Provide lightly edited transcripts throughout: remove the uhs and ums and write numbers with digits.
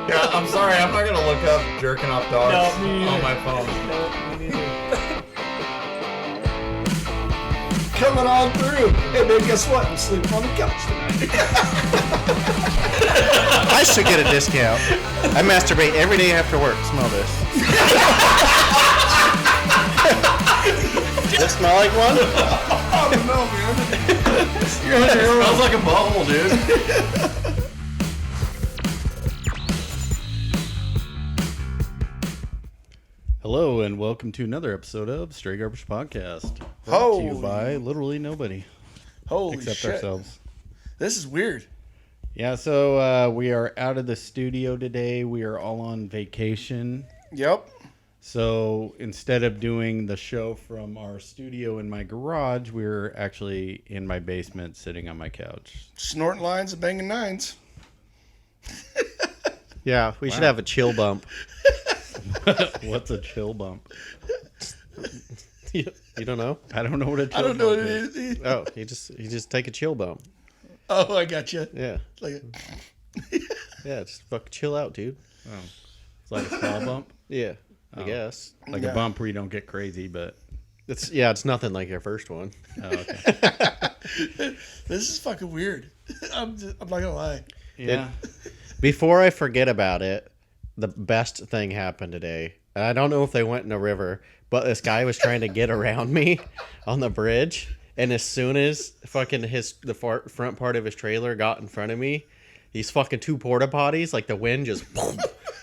Yeah, I'm sorry. I'm not going to look up jerking off dogs on my phone. No, me neither. Coming on through. Hey, man, guess what? I'm sleeping on the couch tonight. I should get a discount. I masturbate every day after work. Smell this. Does it smell like one? I don't know, man. You're on your own. Smells like a bubble, dude. Hello and welcome to another episode of Stray Garbage Podcast. Brought to you by literally nobody Holy except shit. ourselves. This is weird. Yeah, so we are out of the studio today. We are all on vacation. Yep. So instead of doing the show from our studio in my garage, we're actually in my basement sitting on my couch. Snorting lines and banging nines. Yeah, we should have a chill bump. What's a chill bump? You don't know? I don't know what a chill I don't know what bump it is. Oh, you just take a chill bump. Oh, I got you. Yeah, Like, yeah, just fucking chill out, dude. Oh. It's like a small bump? Yeah, I guess Like Yeah. a bump where you don't get crazy, but... it's nothing like your first one. Oh, okay. this is fucking weird. I'm not gonna lie. Yeah. Before I forget about it, the best thing happened today. And I don't know if they went in a river, but this guy was trying to get around me on the bridge. And as soon as fucking the front part of his trailer got in front of me, these fucking two porta potties, like the wind just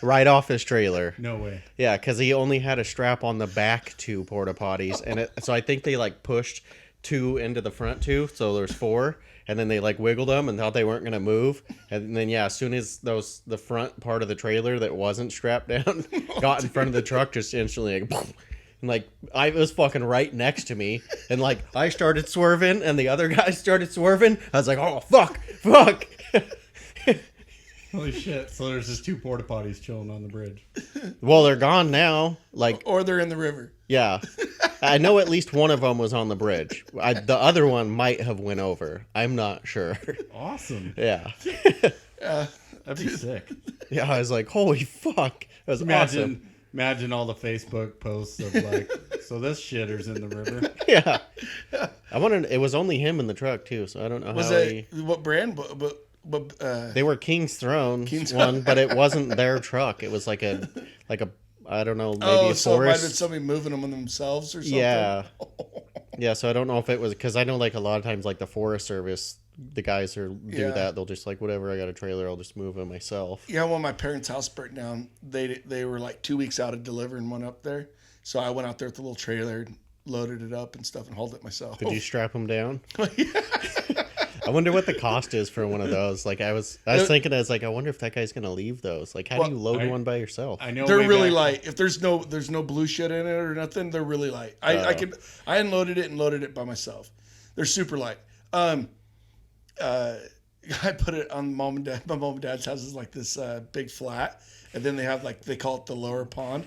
right off his trailer. No way. Yeah, because he only had a strap on the back two porta potties, and so I think they like pushed two into the front two, so there's four, and then they like wiggled them and thought they weren't gonna move, and then yeah, as soon as the front part of the trailer that wasn't strapped down got in front of the truck, just instantly like. And like I was fucking right next to me, and like I started swerving, and the other guy started swerving. I was like, "Oh fuck!" Holy shit. So there's just two porta potties chilling on the bridge. Well, they're gone now. Like, Or they're in the river. yeah, I know at least one of them was on the bridge. The other one might have went over. I'm not sure. Awesome. Yeah, That'd be sick. yeah. I was like, "Holy fuck!" That was awesome. Imagine all the Facebook posts of like, so this shitter's in the river. Yeah, I wondered. It was only him in the truck too, so I don't know Was how it what brand? But They were King's Throne King's one, but it wasn't their truck. It was like a I don't know, maybe a so it might have been forest. somebody moving them themselves or something. Yeah, yeah. So I don't know if it was because I know like a lot of times like the Forest Service, the guys who do Yeah. that, they'll just like whatever. I got a trailer, I'll just move it myself. Yeah, when my parents' house burnt down, they were like 2 weeks out of delivering one up there. So I went out there with the little trailer, loaded it up and stuff, and hauled it myself. Did you strap them down? Yeah. I wonder what the cost is for one of those. Like I was thinking, I was like, I wonder if that guy's gonna leave those. Like, how do you load one by yourself? I know They're way really back- light. If there's no blue shit in it or nothing, they're really light. I unloaded it and loaded it by myself. They're super light. I put it on mom and dad. My mom and dad's house is like this big flat, and then they have like they call it the lower pond,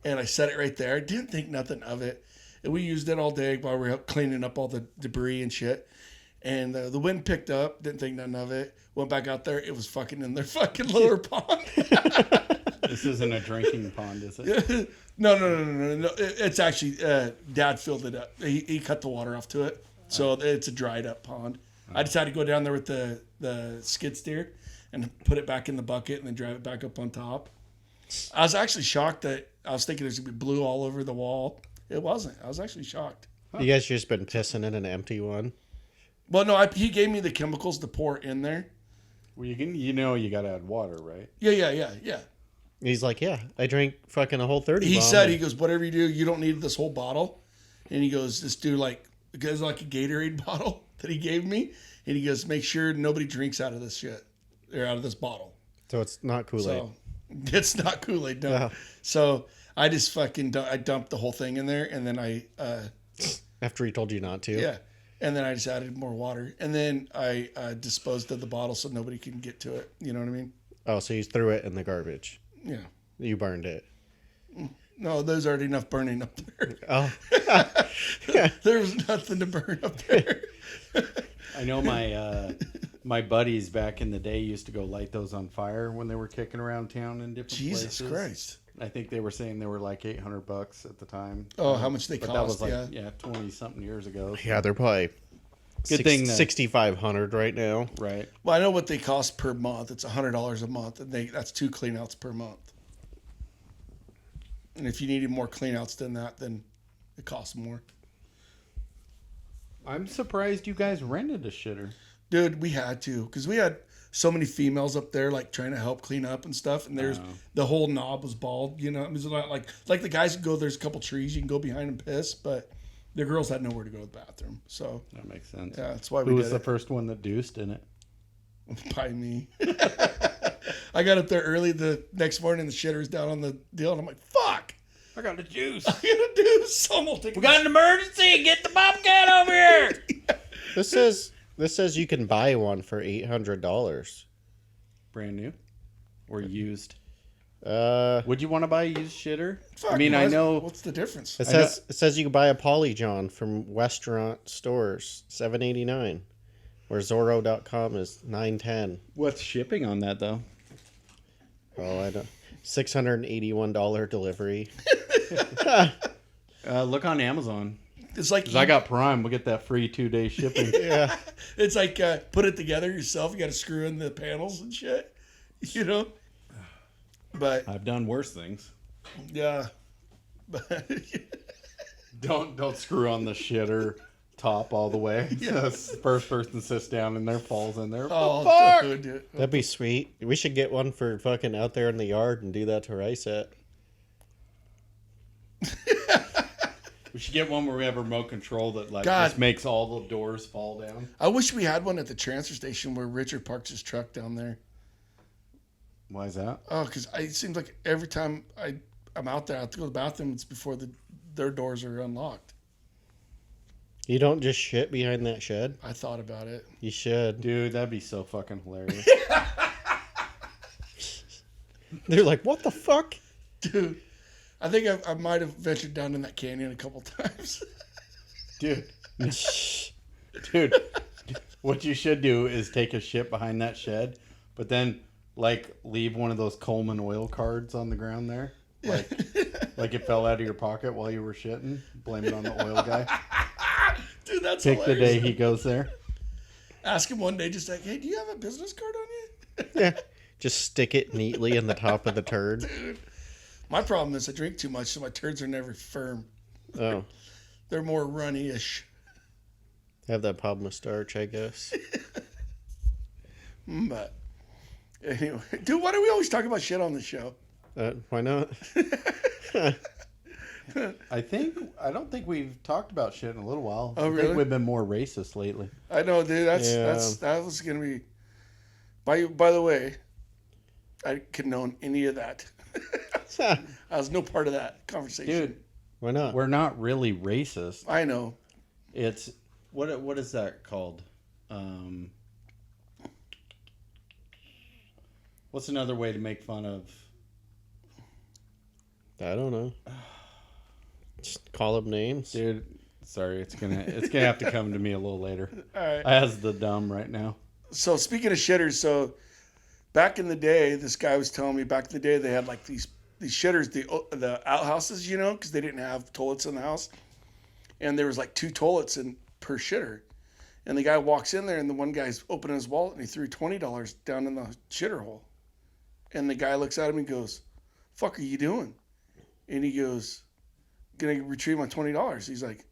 and I set it right there. Didn't think nothing of it, and we used it all day while we were out cleaning up all the debris and shit. And the wind picked up. Didn't think nothing of it. Went back out there. It was fucking in their fucking lower pond. This isn't a drinking pond, is it? No. It's actually Dad filled it up. He cut the water off to it, so it's a dried up pond. I decided to go down there with the skid steer and put it back in the bucket and then drive it back up on top. I was actually shocked that I was thinking there's gonna be blue all over the wall. It wasn't. I was actually shocked. You guys just been pissing in an empty one? Well, no, he gave me the chemicals to pour in there. Well, you gotta add water, right? Yeah. He's like, yeah, I drank fucking a whole 30. He bomb. said, he goes, whatever you do, you don't need this whole bottle. And he goes, just do like a Gatorade bottle that he gave me. And he goes, make sure nobody drinks out of this shit or out of this bottle. So it's not Kool-Aid. So it's not Kool-Aid, no. Yeah. So I just fucking, I dumped the whole thing in there. And then After he told you not to. yeah. And then I just added more water. And then I disposed of the bottle so nobody can get to it. You know what I mean? Oh, so you threw it in the garbage. Yeah. You burned it. No, there's already enough burning up there. Oh. There was nothing to burn up there. I know my My buddies back in the day used to go light those on fire when they were kicking around town in different places. Jesus Christ. I think they were saying they were like $800 at the time. Oh, how much they but cost? that was like 20 something years ago. So. Yeah, they're probably Good thing that- 6,500 right now. Right. Well, I know what they cost per month. It's $100 a month, and that's 2 cleanouts per month. And if you needed more cleanouts than that, then it costs more. I'm surprised you guys rented a shitter. Dude, we had to, because we had so many females up there, like trying to help clean up and stuff. And there's the whole knob was bald, you know. It was not like the guys could go. There's a couple trees you can go behind and piss, but the girls had nowhere to go to the bathroom. So That makes sense. yeah, that's why Who we was did the it. first one that deuced in it? By me. I got up there early the next morning. The shitter was down on the deal, and I'm like, "Fuck! I got the juice. I gotta do something." We got an emergency. Get the Bobcat over here. This says you can buy one for $800. Brand new or used? It Would you want to buy a used shitter? Fuck, I mean, I know. what's the difference. says you can buy a Polyjon from restaurant stores, $7.89, where Zorro.com is $9.10. What's shipping on that though? Oh, I don't. $681 delivery. Look on Amazon. It's like 'Cause I got Prime. We'll get that free 2-day shipping. Yeah. it's like put it together yourself. You got to screw in the panels and shit, you know. But I've done worse things. yeah, but Don't screw on the shitter top all the way. The first person sits down and there falls in there. oh, fuck! dude. That'd be sweet. We should get one for fucking out there in the yard and do that to rice it. We should get one where we have a remote control that like God. just makes all the doors fall down. I wish we had one at the transfer station where Richard parks his truck down there. Why is that? Oh, because it seems like every time I'm out there, I have to go to the bathroom. It's before their doors are unlocked. You don't just shit behind that shed? I thought about it. You should. Dude, that'd be so fucking hilarious. They're like, what the fuck? Dude, I think I might have ventured down in that canyon a couple times. Dude. Dude, what you should do is take a shit behind that shed, but then like leave one of those Coleman oil cards on the ground there. Like it fell out of your pocket while you were shitting. Blame it on the oil guy. Dude, that's Pick the hilarious. day he goes there. Ask him one day, just like, hey, do you have a business card on you? Yeah. Just stick it neatly in the top of the turd. Dude, my problem is I drink too much, so my turds are never firm. Oh. They're more runny-ish. I have that problem with starch, I guess. But anyway, dude, why do we always talk about shit on the show? Why not? I don't think we've talked about shit in a little while. Oh, I really? think we've been more racist lately. I know, dude. Yeah. That was gonna be. By the way, I condone any of that. I was no part of that conversation. Dude, Why not? we're not really racist. I know. It's what is that called? What's another way to make fun of? I don't know. Just call them names. Dude, sorry, it's gonna have to come to me a little later. All right. I has the dumb right now. So speaking of shitters, so back in the day, this guy was telling me back in the day they had like these shitters, the outhouses, you know, because they didn't have toilets in the house, and there was like 2 toilets per shitter, and the guy walks in there, and the one guy's opening his wallet, and he threw $20 down in the shitter hole, and the guy looks at him and goes, "Fuck are you doing?" And he goes, "Gonna retrieve my $20." He's like,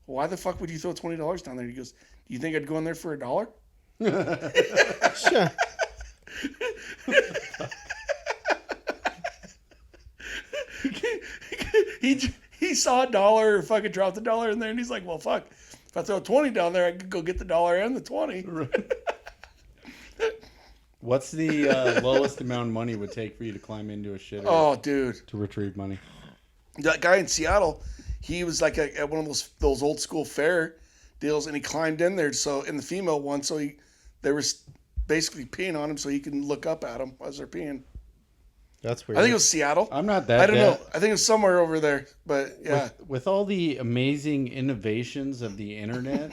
"Well, why the fuck would you throw $20 down there?" He goes, "Do you think I'd go in there for $1?" Sure. he saw $1 or fucking dropped $1 in there, and he's like, "Well, fuck, if I throw 20 down there, I could go get the $1 and the 20." What's the lowest amount of money it would take for you to climb into a shitter Oh, dude, to retrieve money? that guy in Seattle, he was like at one of those old school fair deals, and he climbed in there. So in the female one, so they were basically peeing on him, so he can look up at them as they're peeing. That's weird. I think it was Seattle. I'm not that. I don't know. I think it was somewhere over there, but yeah. With all the amazing innovations of the internet,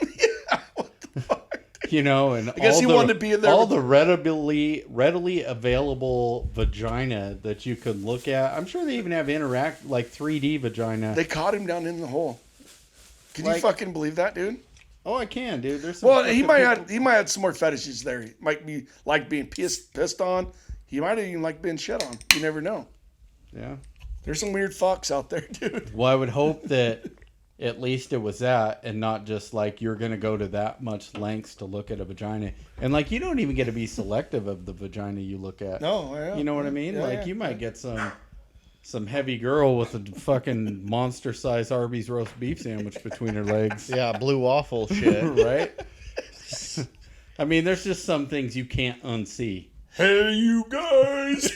What the fuck? You know, and I guess he wanted to be in there all with the readily available vagina that you could look at. I'm sure they even have 3D vagina. They caught him down in the hole. Can you fucking believe that, dude? Oh, I can, dude. There's some Well, he might people- have some more fetishes there. He might be like being pissed on. He might even like being shit on. You never know. Yeah. There's some weird fucks out there, dude. Well, I would hope that at least it was that, and not just like you're gonna go to that much lengths to look at a vagina, and like you don't even get to be selective of the vagina you look at. No, yeah. You know what I mean? Yeah, like yeah. you might get some heavy girl with a fucking monster-sized Arby's roast beef sandwich between her legs. Yeah, blue waffle shit. Right? I mean, there's just some things you can't unsee. Hey, you guys.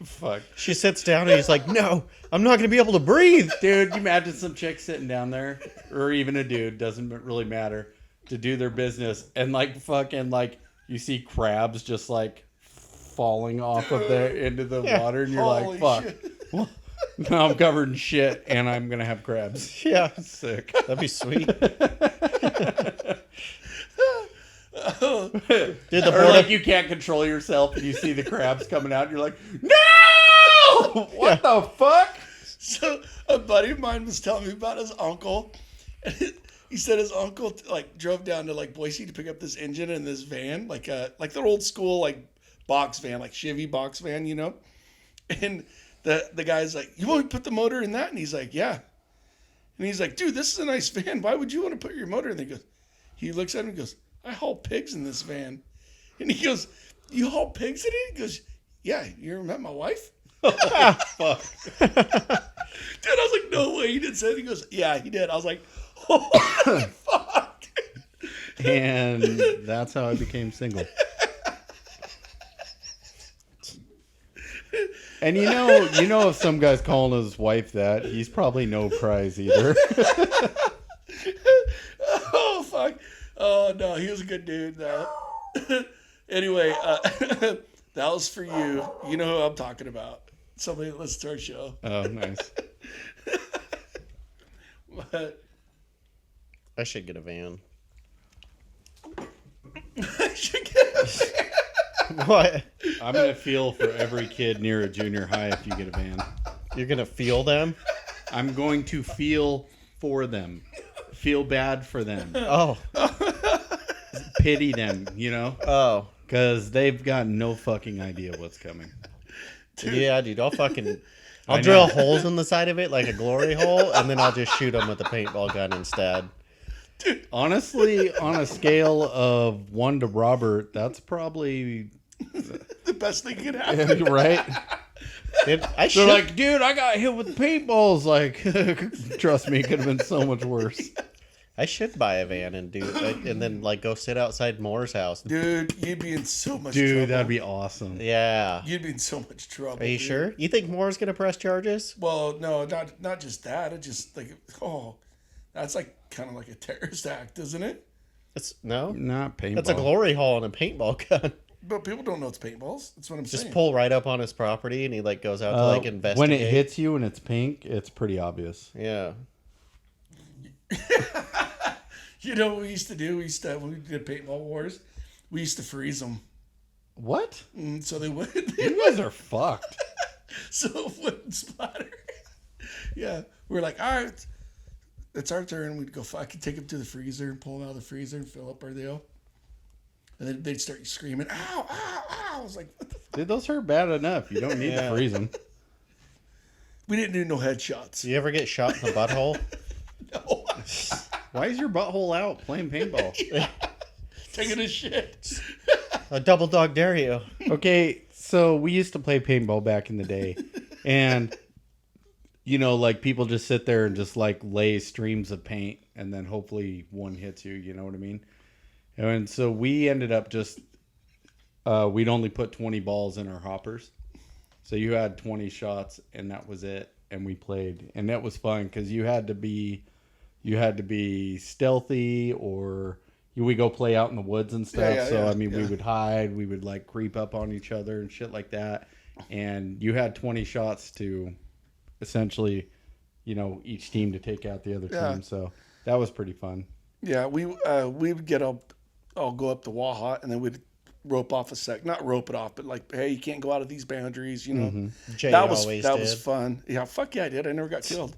Fuck. She sits down and he's like, "No, I'm not gonna be able to breathe." Dude, you imagine some chick sitting down there, or even a dude, doesn't really matter, to do their business, and like fucking like you see crabs just like falling off of there into the water, and you're Holy like, fuck. shit. Well, now I'm covered in shit, and I'm gonna have crabs. Yeah, Sick. that'd be sweet. Dude, the Or porta- like you can't control yourself, and you see the crabs coming out, and you're like, no! What the fuck? So a buddy of mine was telling me about his uncle. He said his uncle like drove down to like Boise to pick up this engine in this van, like their old school like box van, like Chevy box van, you know. And the guy's like, "You want me to put the motor in that?" And he's like, "Yeah." And he's like, "Dude, this is a nice van. Why would you want to put your motor in?" And he looks at him and goes, "I haul pigs in this van." And he goes, "You haul pigs in it?" He goes, "Yeah. You ever met my wife?" Fuck. Dude, I was like, "No way, he didn't say it." He goes, "Yeah, he did." I was like, "Holy fuck." And that's how I became single. And you know, if some guy's calling his wife that, he's probably no prize either. Oh fuck! Oh no, he was a good dude though. Anyway, that was for you. You know who I'm talking about. Somebody that listens to our show. Oh, nice. But I should get a van. I should get a van. What? I'm gonna feel for every kid near a junior high if you get a van. You're gonna feel them? I'm going to feel for them, feel bad for them, Oh, pity them, you know, oh, because they've got no fucking idea what's coming. yeah, dude. I'll I drill know. holes in the side of it like a glory hole, and then I'll just shoot them with a paintball gun instead. Honestly, on a scale of 1 to Robert, that's probably The best thing could happen. right. Dude, I They're should. like, dude, I got hit with paintballs. Like, trust me, it could have been so much worse. I should buy a van and then like go sit outside Moore's house. Dude, you'd be in so much trouble. Dude, that'd be awesome. Yeah. You'd be in so much trouble. Are you dude. sure? You think Moore's gonna press charges? Well, no, not just that. It just like, oh, that's like kind of like a terrorist act, isn't it? No. Not paintball. That's a glory hole and a paintball gun. But people don't know it's paintballs. That's what I'm Just saying. pull right up on his property and he like goes out to like investigate. When it hits you and it's pink, it's pretty obvious. Yeah. You know what we used to do? When we did paintball wars, we used to freeze them. What? So they would. You guys are fucked. So it wouldn't splatter. Yeah. We're like, all right, it's our turn. We'd go fucking take them to the freezer and pull them out of the freezer and fill up our deal. And then they'd start screaming, ow, ow, ow. I was like, what the fuck? Dude, those hurt bad enough. You don't need Yeah. to freeze them. We didn't do no headshots. Do you ever get shot in the butthole? No. Why is your butthole out playing paintball? Taking a shit. A double dog dare you. Okay, so we used to play paintball back in the day. And, you know, like people just sit there and just like lay streams of paint and then hopefully one hits you, you know what I mean? And so we ended up just, we'd only put 20 balls in our hoppers. So you had 20 shots and that was it. And we played. And that was fun because you had to be stealthy or we go play out in the woods and stuff. So, I mean, we would hide. We would like creep up on each other and shit like that. And you had 20 shots to essentially, you know, each team to take out the other team. So that was pretty fun. Yeah, we would get all go up to Waha, and then we'd rope off not rope it off, but like, hey, you can't go out of these boundaries, you know. Jay that was always that did. was fun. Yeah, fuck yeah, I did. I never got killed.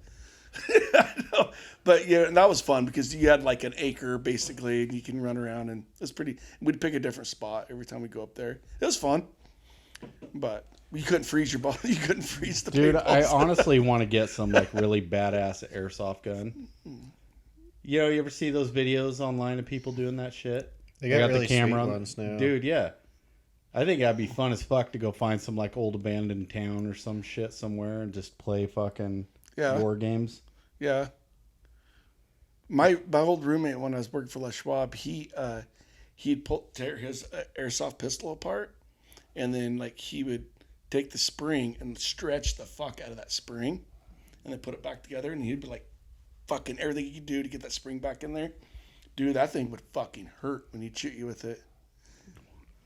No, but yeah, and that was fun because you had like an acre basically, and you can run around, and it was pretty. We'd pick a different spot every time we go up there. It was fun, but you couldn't freeze your ball. You couldn't freeze the Dude, I paintballs. honestly want to get some like really badass airsoft gun. You know, you ever see those videos online of people doing that shit? They got really the camera sweet on. ones now. Dude, yeah. I think that'd be fun as fuck to go find some like old abandoned town or some shit somewhere and just play fucking war games. Yeah. My old roommate when I was working for Les Schwab, he'd tear his airsoft pistol apart, and then like he would take the spring and stretch the fuck out of that spring, and then put it back together, and he'd be like, fucking everything he could do to get that spring back in there. Dude, that thing would fucking hurt when he'd shoot you with it.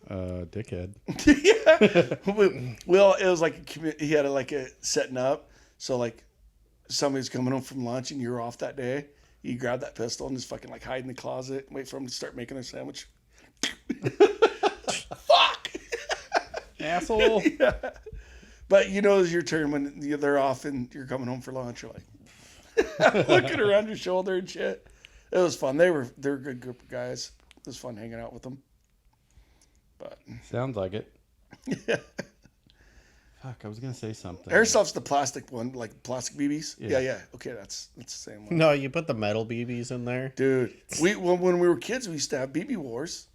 Dickhead. Yeah. Well, it was like he had a setting up, so like somebody's coming home from lunch and you're off that day, you grab that pistol and just fucking like hide in the closet and wait for them to start making their sandwich. Fuck! Asshole. Yeah. But you know, it's your turn when they're off and you're coming home for lunch. You're like looking around your shoulder and shit. It was fun. They're a good group of guys. It was fun hanging out with them. But Sounds like it. yeah. Fuck, I was gonna say something. Airsoft's the plastic one, like plastic BBs. Yeah. Yeah. Okay, that's the same one. No, you put the metal BBs in there. Dude, when we were kids, we used to have BB wars.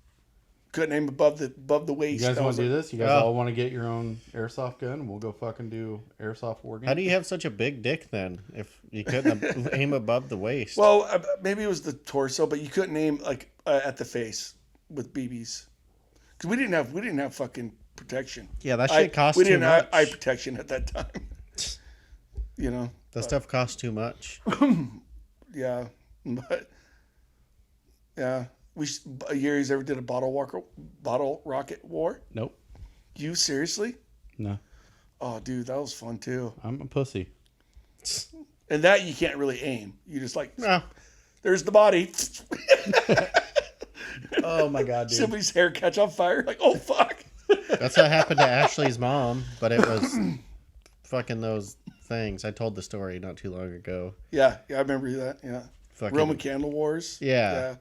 Couldn't aim above the waist. You guys That want was to do like- this? You guys all want to get your own airsoft gun? We'll go fucking do airsoft war games. How do you have such a big dick then? If you couldn't aim above the waist? Well, maybe it was the torso, but you couldn't aim like at the face with BBs because we didn't have fucking protection. Yeah, that shit costs We too didn't have much. eye protection at that time. You know. That stuff costs too much. Yeah, but yeah, Yuri's ever did a bottle rocket war. Nope. You seriously? No. Oh, dude, that was fun too. I'm a pussy. And that you can't really aim. You just like, No. there's the body. Oh my god, dude. Somebody's hair catch on fire. Like, oh fuck. That's what happened to Ashley's mom, but it was fucking those things. I told the story not too long ago. Yeah, I remember that. Yeah. Fucking, Roman candle wars. Yeah.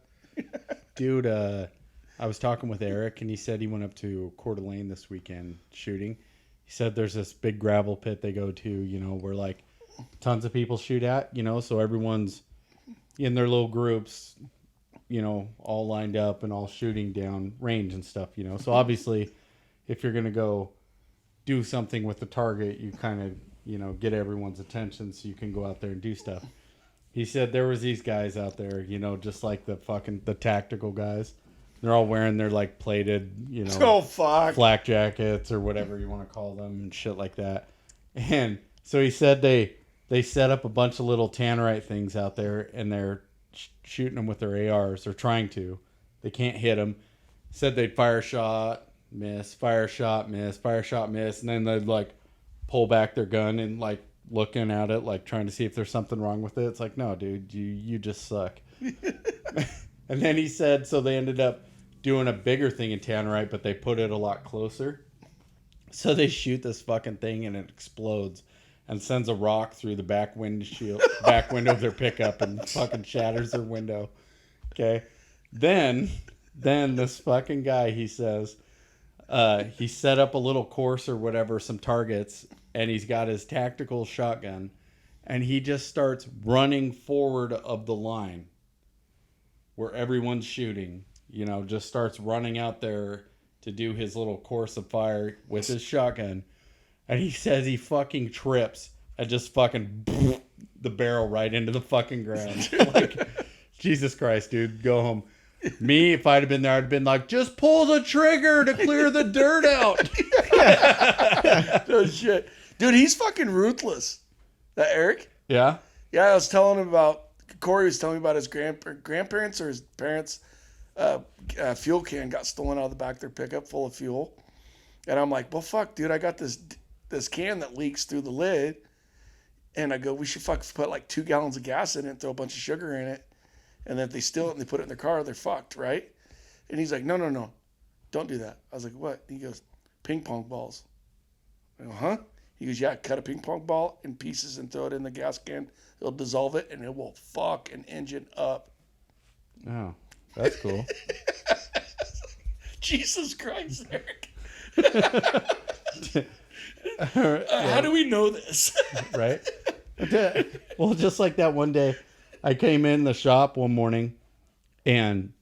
Dude, I was talking with Eric, and he said he went up to Coeur d'Alene this weekend shooting. He said there's this big gravel pit they go to, you know, where like tons of people shoot at, you know, so everyone's in their little groups, you know, all lined up and all shooting down range and stuff, you know. So obviously, if you're going to go do something with the target, you kind of, you know, get everyone's attention so you can go out there and do stuff. He said there was these guys out there, you know, just like the tactical guys. They're all wearing their like plated, you know, Oh fuck. flak jackets or whatever you want to call them and shit like that. And so he said they set up a bunch of little tannerite things out there and they're shooting them with their ARs or trying to. They can't hit them. Said they'd fire a shot, miss, fire a shot, miss, fire a shot, miss, and then they'd like pull back their gun and like looking at it, like trying to see if there's something wrong with it. It's like, no, dude, you just suck. And then he said, so they ended up doing a bigger thing in tannerite, but they put it a lot closer. So they shoot this fucking thing and it explodes and sends a rock through the back window of their pickup and fucking shatters their window. Okay. Then this fucking guy, he says, he set up a little course or whatever, some targets, and he's got his tactical shotgun, and he just starts running forward of the line where everyone's shooting, you know, just starts running out there to do his little course of fire with his shotgun. And he says he fucking trips and just fucking the barrel right into the fucking ground. Like, Jesus Christ, dude, go home. Me, if I'd have been there, I'd have been like, just pull the trigger to clear the dirt out. No shit. Dude, he's fucking ruthless. That Eric? Yeah? Yeah, I was telling him about, Corey was telling me about his grandparents or his parents' fuel can got stolen out of the back of their pickup full of fuel. And I'm like, well, fuck, dude, I got this can that leaks through the lid. And I go, we should fucking put like 2 gallons of gas in it and throw a bunch of sugar in it And then if they steal it and they put it in their car, they're fucked, right? And he's like, no, don't do that. I was like, what? He goes, ping pong balls. I go, huh? He goes, yeah, cut a ping pong ball in pieces and throw it in the gas can. It'll dissolve it and it will fuck an engine up. Oh, that's cool. Jesus Christ, Eric. How do we know this? Right? Well, just like that one day, I came in the shop one morning and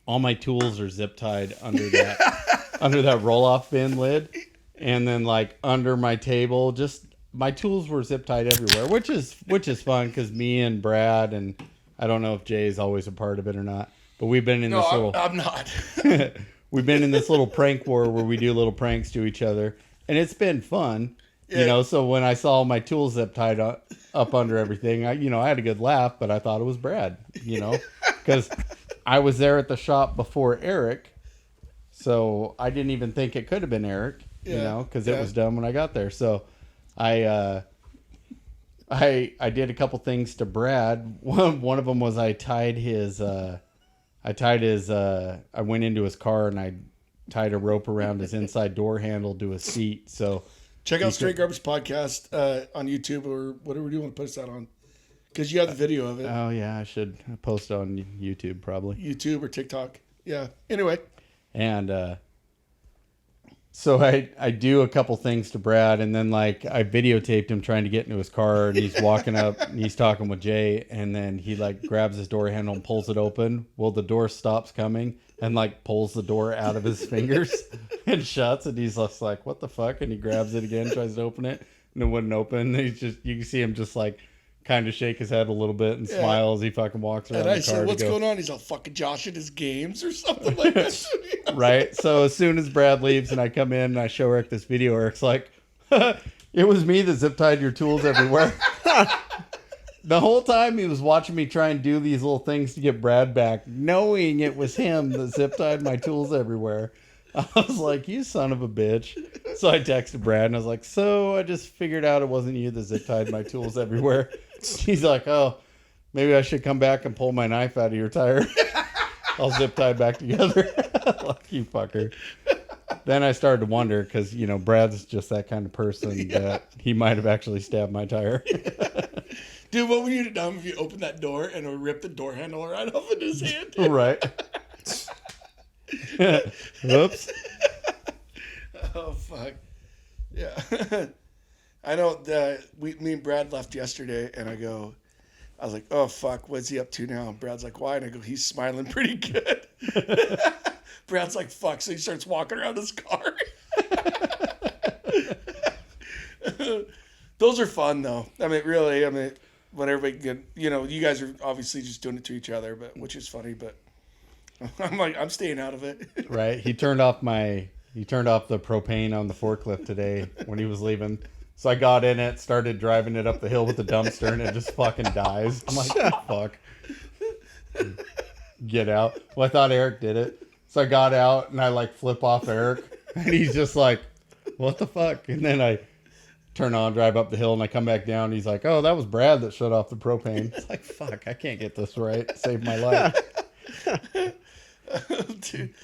all my tools are zip tied under that roll-off bin lid. And then like under my table, just my tools were zip tied everywhere, which is fun because me and Brad, and I don't know if Jay's always a part of it or not, but we've been in this little... I'm not. We've been in this little prank war where we do little pranks to each other, and it's been fun, you know. So when I saw my tools zip tied up under everything, I had a good laugh, but I thought it was Brad, because I was there at the shop before Eric, so I didn't even think it could have been Eric, because it was done when I got there. So I did a couple things to Brad. One of them was I went into his car and I tied a rope around his inside door handle to a seat. So check out Straight Garbage Podcast on YouTube or whatever you want to post that on, because you have the video of it. Oh yeah, I should post on YouTube probably. YouTube or TikTok. Yeah. Anyway. And so I do a couple things to Brad, and then like I videotaped him trying to get into his car, and he's walking up and he's talking with Jay, and then he like grabs his door handle and pulls it open. Well, the door stops coming and like pulls the door out of his fingers and shuts, and he's just like, what the fuck? And he grabs it again, tries to open it, and it wouldn't open. You can see him just like kind of shake his head a little bit and smile as he fucking walks around and I the car. said, what's going on? He's all fucking Josh at his games or something like that. Right. So as soon as Brad leaves and I come in and I show Eric this video, Eric's like, it was me that zip tied your tools everywhere. The whole time he was watching me try and do these little things to get Brad back, knowing it was him that zip tied my tools everywhere. I was like, you son of a bitch. So I texted Brad and I was like, so I just figured out it wasn't you that zip tied my tools everywhere. He's like, oh, maybe I should come back and pull my knife out of your tire. I'll zip tie back together. Like, you fucker. Then I started to wonder because, Brad's just that kind of person that he might have actually stabbed my tire. Dude, what would you have done if you opened that door and it would rip the door handle right off in his hand? Right. Whoops. Oh, fuck. Yeah. I know me and Brad left yesterday, and I was like, oh, fuck, what's he up to now? And Brad's like, why? And I go, he's smiling pretty good. Brad's like, fuck. So he starts walking around his car. Those are fun, though. I mean, really, when everybody can, you guys are obviously just doing it to each other, but which is funny, but I'm like, I'm staying out of it. Right. He turned off the propane on the forklift today when he was leaving. So I got in it, started driving it up the hill with the dumpster, and it just fucking dies. I'm like, oh, fuck. Get out. Well, I thought Eric did it. So I got out, and I, like, flip off Eric. And he's just like, what the fuck? And then I turn on, drive up the hill, and I come back down. And he's like, oh, that was Brad that shut off the propane. It's like, fuck, I can't get this right. Save my life. Dude.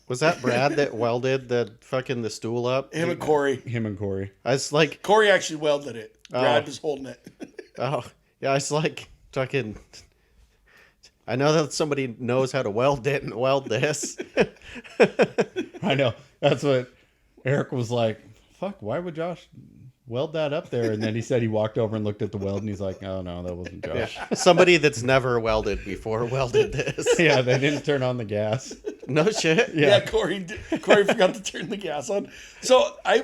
Was that Brad that welded the stool up? Him and Corey. I was like, Corey actually welded it. Brad was holding it. Oh, yeah, I was like, fucking, I know that somebody knows how to weld it and weld this. I know. That's what Eric was like, fuck, why would Josh weld that up there? And then he said he walked over and looked at the weld and he's like, oh no, that wasn't Josh. Yeah. Somebody that's never welded before welded this. Yeah, they didn't turn on the gas. No shit. Yeah, Corey forgot to turn the gas on. So I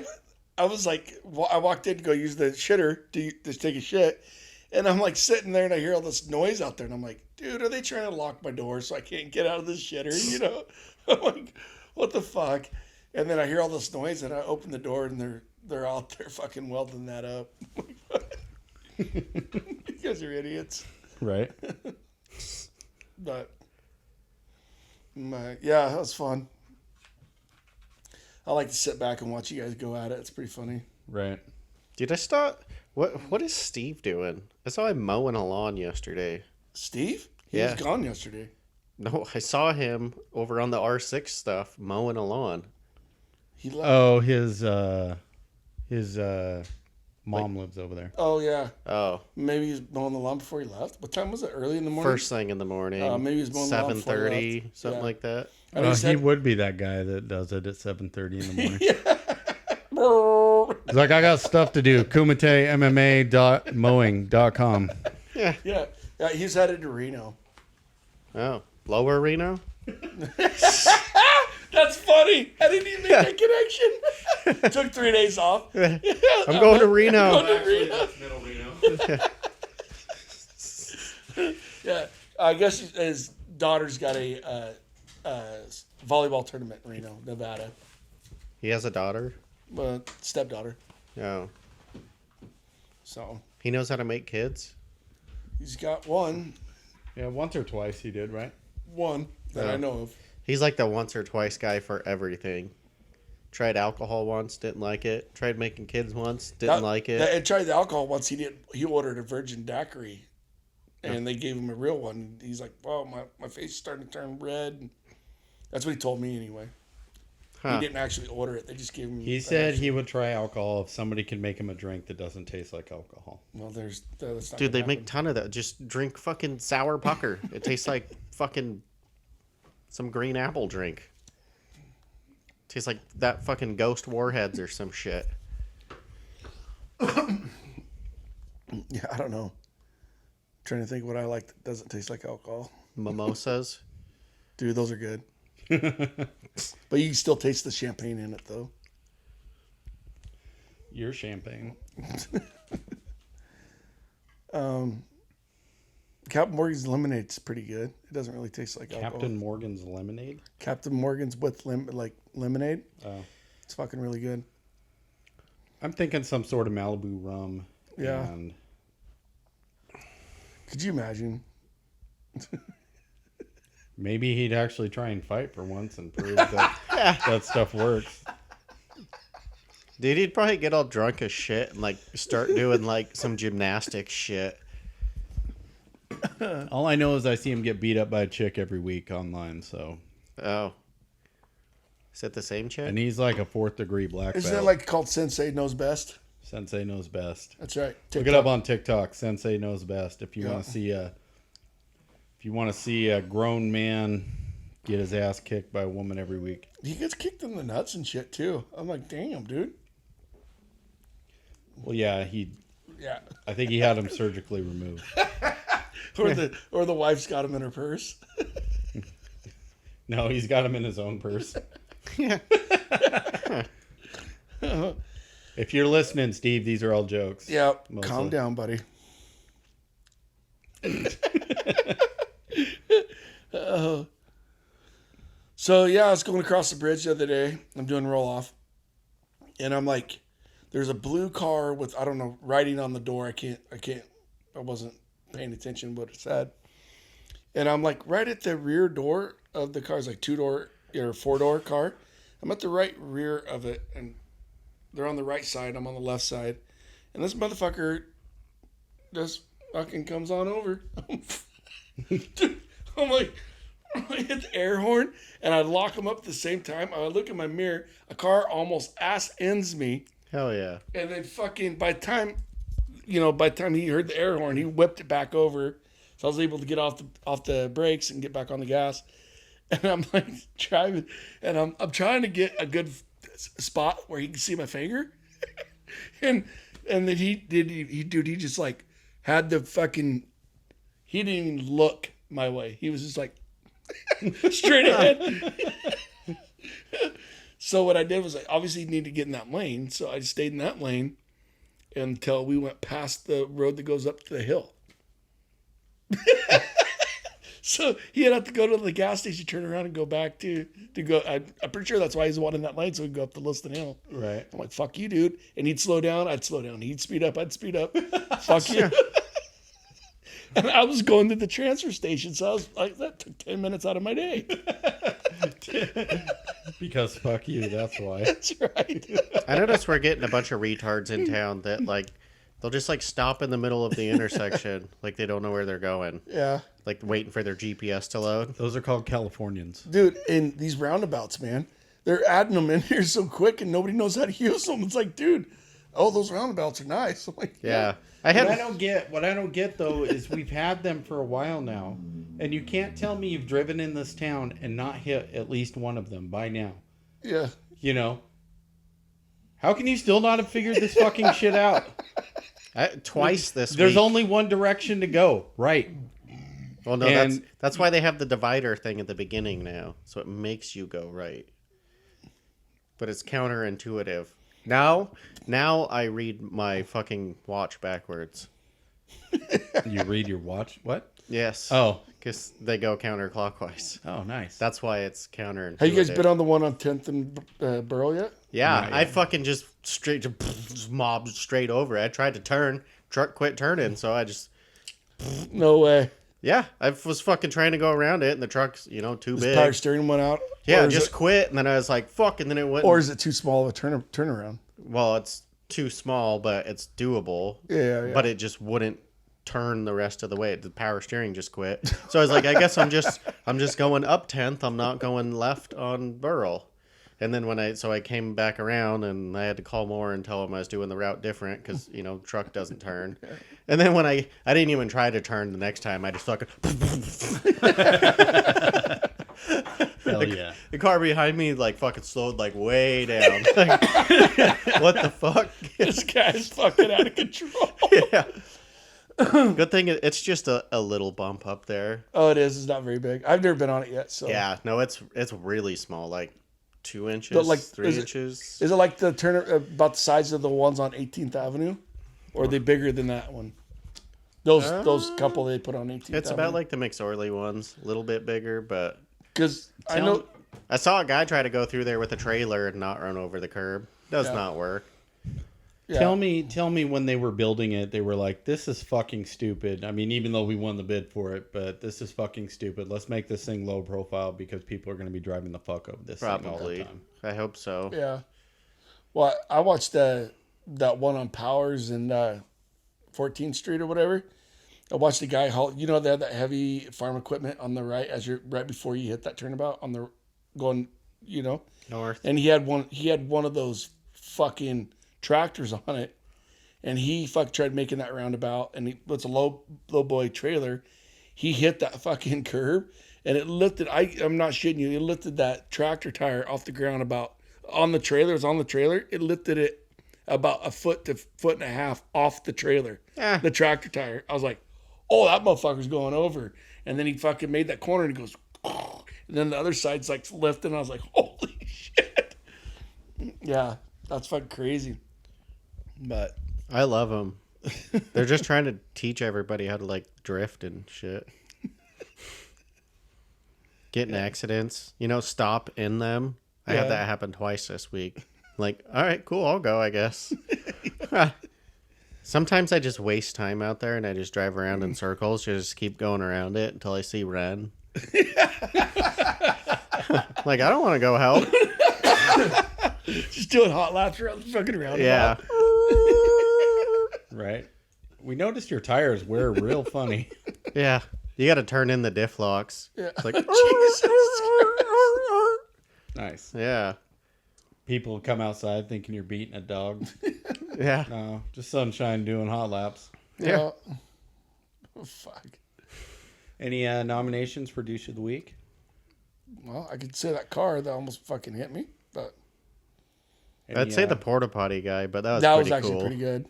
was like, I walked in to go use the shitter to take a shit. And I'm like sitting there and I hear all this noise out there. And I'm like, dude, are they trying to lock my door so I can't get out of this shitter? I'm like, what the fuck? And then I hear all this noise and I open the door and they're out there fucking welding that up. You guys are idiots. Right. But, yeah, that was fun. I like to sit back and watch you guys go at it. It's pretty funny. Right. Dude, I thought, what is Steve doing? I saw him mowing a lawn yesterday. Steve? He was gone yesterday. No, I saw him over on the R6 stuff mowing a lawn. He left. Oh, his mom lives over there. Oh, yeah. Oh, Maybe he's mowing the lawn before he left. What time was it? Early in the morning? first thing in the morning. Maybe he's mowing the lawn before he 7:30, left. something Yeah. like that. And He would be that guy that does it at 7:30 in the morning. yeah. He's like, I got stuff to do. KumiteMMA.mowing.com. Yeah, he's headed to Reno. Oh, Lower Reno? That's funny. I didn't even make that connection. Took 3 days off. I'm going to Reno. Going to Reno. Middle Reno. Yeah, I guess his daughter's got a volleyball tournament in Reno, Nevada. He has a daughter? Stepdaughter. Oh. So He knows how to make kids? he's got one Yeah, once or twice he did, right? that I know of. He's like the once or twice guy for everything. Tried alcohol once, didn't like it. Tried making kids once, didn't like it. I tried the alcohol once. He ordered a virgin daiquiri, and they gave him a real one. He's like, "Well, my face is starting to turn red." That's what he told me anyway. Huh. He didn't actually order it. They just gave him. He said he would try alcohol if somebody could make him a drink that doesn't taste like alcohol. Well, that's not Dude, they gonna make happen. ton of that. Just drink fucking sour pucker. It tastes like fucking some green apple drink. Tastes like that fucking Ghost Warheads or some shit. Yeah, I don't know. I'm trying to think what I like that doesn't taste like alcohol. Mimosas. Dude, those are good. But you can still taste the champagne in it, though. Your champagne. Captain Morgan's lemonade's pretty good. It doesn't really taste like alcohol. Captain Morgan's lemonade. Captain Morgan's with lemonade. Oh. It's fucking really good. I'm thinking some sort of Malibu rum. Yeah. And Could you imagine? maybe he'd actually try and fight for once and prove that that stuff works. Dude, he'd probably get all drunk as shit and like start doing like some gymnastic shit. All I know is I see him get beat up by a chick every week online. So, Oh. Is that the same chick? and he's like a 4th degree black Isn't belt. that like called Sensei Knows Best? Sensei knows best. That's right. Look it up on TikTok. Sensei knows best. If you Yeah. want to see a grown man get his ass kicked by a woman every week. He gets kicked in the nuts and shit too. I'm like, damn, dude. Well, yeah, Yeah. I think he had him surgically removed. Or the wife's got him in her purse. No, he's got him in his own purse. Yeah. If you're listening, Steve, these are all jokes. Yeah. Mostly. Calm down, buddy. So yeah, I was going across the bridge the other day. I'm doing roll off, and I'm like, there's a blue car with, I don't know, writing on the door. I wasn't paying attention to what it said. And I'm like right at the rear door of the car. It's like 2-door or 4-door car. I'm at the right rear of it, and they're on the right side. I'm on the left side, and this motherfucker just fucking comes on over. Dude, I'm like, I hit the air horn, and I lock him up at the same time. I look in my mirror. A car almost ass ends me. Hell yeah. And then fucking by the time he heard the air horn, he whipped it back over. So I was able to get off the brakes and get back on the gas. And I'm like driving, and I'm trying to get a good spot where he can see my finger. and then he just like had the fucking, he didn't even look my way. He was just like straight ahead. So what I did was I obviously need to get in that lane. So I stayed in that lane until we went past the road that goes up to the hill. So he had to go to the gas station, turn around, and go back to go. I'm pretty sure that's why he's wanting that lane, so we can go up the Liston Hill. Right. I'm like, fuck you, dude. And he'd slow down, I'd slow down. He'd speed up, I'd speed up. Fuck you. And I was going to the transfer station, so I was like, that took 10 minutes out of my day. Because fuck you, that's why. That's right. I noticed we're getting a bunch of retards in town that like They'll just like stop in the middle of the intersection, like they don't know where they're going, Yeah. like waiting for their GPS to load. Those are called Californians. Dude, in these roundabouts, man, they're adding them in here so quick and nobody knows how to use them. It's like, dude, oh, those roundabouts are nice. I'm like, Yeah, What I don't get though is we've had them for a while now, and you can't tell me you've driven in this town and not hit at least one of them by now. Yeah. You know, how can you still not have figured this fucking shit out? Twice this week. There's only one direction to go, right? Well, no, and- that's why they have the divider thing at the beginning now, so it makes you go right. But it's counterintuitive. Now I read my fucking watch backwards. You read your watch? What? Yes. Oh. Because they go counterclockwise. Oh, nice. That's why it's counterintuitive. Have you guys been on the one on 10th and Burrow yet? Yeah, Not I yet. fucking just just mobbed straight over. I tried to turn, truck quit turning, so I just No way. yeah, I was fucking trying to go around it, and the truck's too His big. power steering went out. Yeah, Or is just it, quit, and then I was like, fuck, and then it went. or is it too small of a turnaround? Well, it's too small, but it's doable. Yeah. But it just wouldn't turn the rest of the way. The power steering just quit. So I was like, I guess I'm just going up 10th. I'm not going left on Burl. And then I came back around and I had to call more and tell him I was doing the route different because truck doesn't turn. And then when I didn't even try to turn the next time, I just fucking Hell yeah. the car behind me like fucking slowed like way down. Like, what the fuck? This guy's fucking out of control. Yeah. Good thing it's just a little bump up there. Oh, it is. It's not very big. I've never been on it yet. So Yeah, no, it's really small, like 2 inches, But, like, 3 is it- inches. Is it like the about the size of the ones on 18th Avenue? Or are they bigger than that one? Those couple they put on 18th It's Avenue. about like the McSorley ones, a little bit bigger, but Because I know... I saw a guy try to go through there with a trailer and not run over the curb. Does Yeah. not work. Yeah. Tell me when they were building it, they were like, this is fucking stupid. I mean, even though we won the bid for it, but this is fucking stupid. Let's make this thing low profile because people are going to be driving the fuck over this thing all the Probably. time. I hope so. Yeah. Well, I watched that one on Powers and 14th Street or whatever. I watched the guy haul. They had that heavy farm equipment on the right right before you hit that turnabout on the going. North. And he had one of those fucking tractors on it, and he tried making that roundabout, and it's a low boy trailer. He hit that fucking curb, and it lifted. I'm not shitting you. It lifted that tractor tire off the ground on the trailer. It's on the trailer. It lifted it about a foot to foot and a half off the trailer. Ah. The tractor tire. I was like, oh, that motherfucker's going over. And then he fucking made that corner, and he goes, and then the other side's like lifting. I was like, holy shit. Yeah, that's fucking crazy. But I love them. They're just trying to teach everybody how to like drift and shit. Get in accidents, stop in them. I had that happen twice this week. Like, all right, cool, I'll go, I guess. Sometimes I just waste time out there and I just drive around in circles, just keep going around it until I see Ren. Like, I don't want to go help. just doing hot laps around the fucking roundabout. Yeah. Right? We noticed your tires wear real funny. Yeah. You got to turn in the diff locks. Yeah. It's like, Nice. yeah. People come outside thinking you're beating a dog. Yeah. No, just sunshine doing hot laps. Yeah. Oh, fuck. Any nominations for douche of the week? Well, I could say that car that almost fucking hit me, but I'd say the porta potty guy, but that was that pretty was actually cool. pretty good.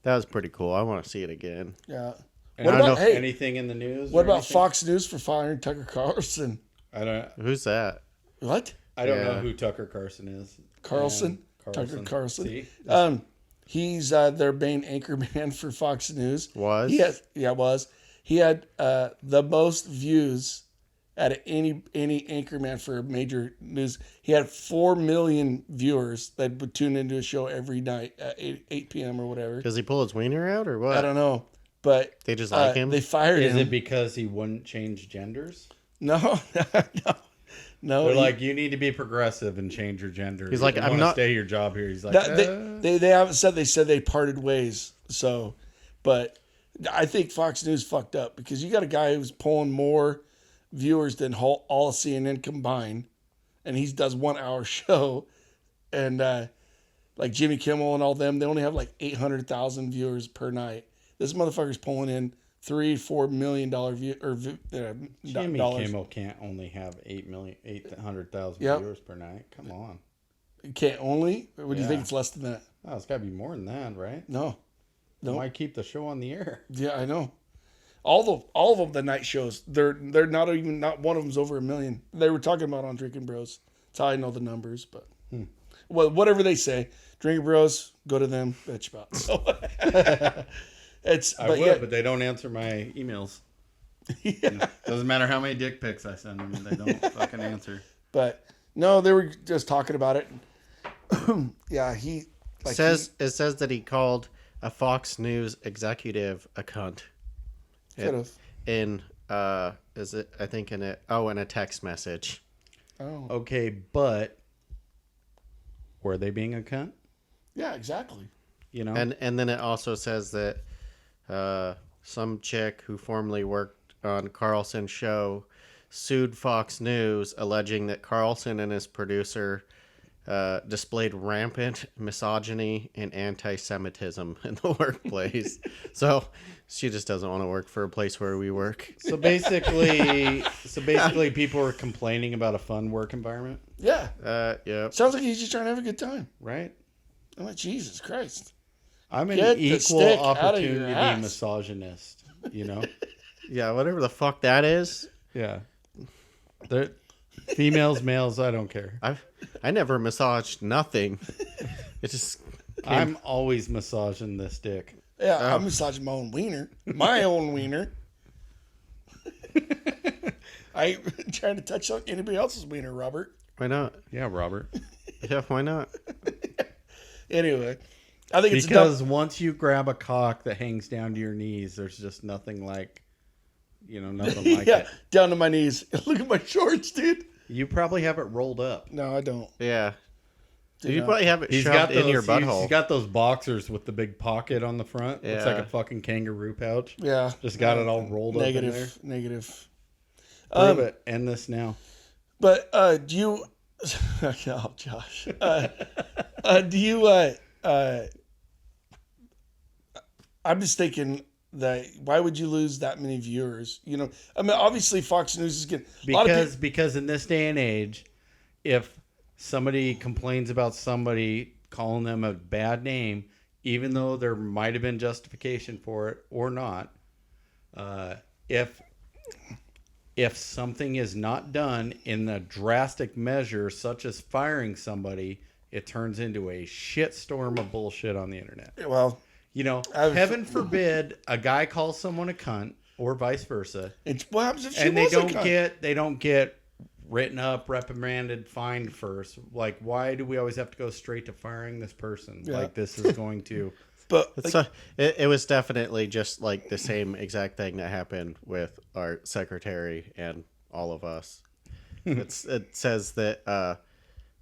That was pretty cool. I want to see it again. Yeah. And What I don't about know hey? anything in the news? What or about anything? Fox News for firing Tucker Carlson? I don't Who's that? What? know Yeah. who Tucker Carlson is. Carlson? Carlson. Tucker Carlson. See? He's their main anchor man for Fox News. Was? Was. He had the most views out of any anchor man for major news. He had 4 million viewers that would tune into a show every night at 8 p.m. or whatever. Does he pull his wiener out or what? I don't know. But They just like him? They fired Is him. it because he wouldn't change genders? No. No. They're like, you need to be progressive and change your gender. He's like, You I'm wanna not- stay your job here. He's like, They haven't said. They said they parted ways. So But I think Fox News fucked up because you got a guy who's pulling more viewers than all of CNN combined, and he does 1 hour show, and like Jimmy Kimmel and all them, they only have like 800,000 viewers per night. This motherfucker's pulling in $3-4 million Jimmy dollars. Kimmel can't only have 800,000 Yep. viewers per night. Come on. Can't only? Or do you think Yeah. it's less than that? Oh, it's got to be more than that, right? No. Why keep the show on the air? Yeah, I know. All of them, the night shows, they're not one of them's over 1 million. They were talking about on Drinking Bros. That's how I know the numbers, but well, whatever they say, Drinking Bros, go to them, bitch about. So But they don't answer my emails. Yeah. Doesn't matter how many dick pics I send them, they don't fucking answer. But no, they were just talking about it. Yeah, it says that he called a Fox News executive a cunt. Could have. In in a text message. Oh. Okay, but were they being a cunt? Yeah, exactly. You know? And then it also says that some chick who formerly worked on Carlson's show sued Fox News, alleging that Carlson and his producer displayed rampant misogyny and anti-Semitism in the workplace. So she just doesn't want to work for a place where we work. So basically, people were complaining about a fun work environment, Yeah. Yeah. Sounds like he's just trying to have a good time. right? I'm like, Jesus Christ. I'm an Get the equal stick out of your opportunity ass. misogynist, you know? Yeah, whatever the fuck that is. Yeah. They're, females, males, I don't care. I never massaged nothing. It just I'm always massaging this dick. Yeah, I'm massaging my own wiener. My own wiener. I ain't trying to touch anybody else's wiener, Robert. why not? Yeah, Robert. Yeah, why not? Anyway, I think it's Because once you grab a cock that hangs down to your knees, there's just nothing like, nothing like yeah, it. down to my knees. Look at my shorts, dude. You probably have it rolled up. No, I don't. Yeah. Do You not. probably have it He's shoved got in your He's butthole. got those boxers with the big pocket on the front. Looks like Yeah. a fucking kangaroo pouch. Yeah. Just got it all rolled up in there. Negative. Prove it. End this now. But do you? Oh, Josh. Do you? I'm just thinking that why would you lose that many viewers? I mean, obviously Fox News is getting Because in this day and age, if somebody complains about somebody calling them a bad name, even though there might have been justification for it or not, if something is not done in a drastic measure, such as firing somebody, it turns into a shitstorm of bullshit on the internet. Well, Heaven forbid a guy calls someone a cunt or vice versa, what happens if she and they was a cunt? don't get written up, reprimanded, fined first. Like, why do we always have to go straight to firing this person? Yeah. Like, this is going to. But It was definitely just like the same exact thing that happened with our secretary and all of us. It says that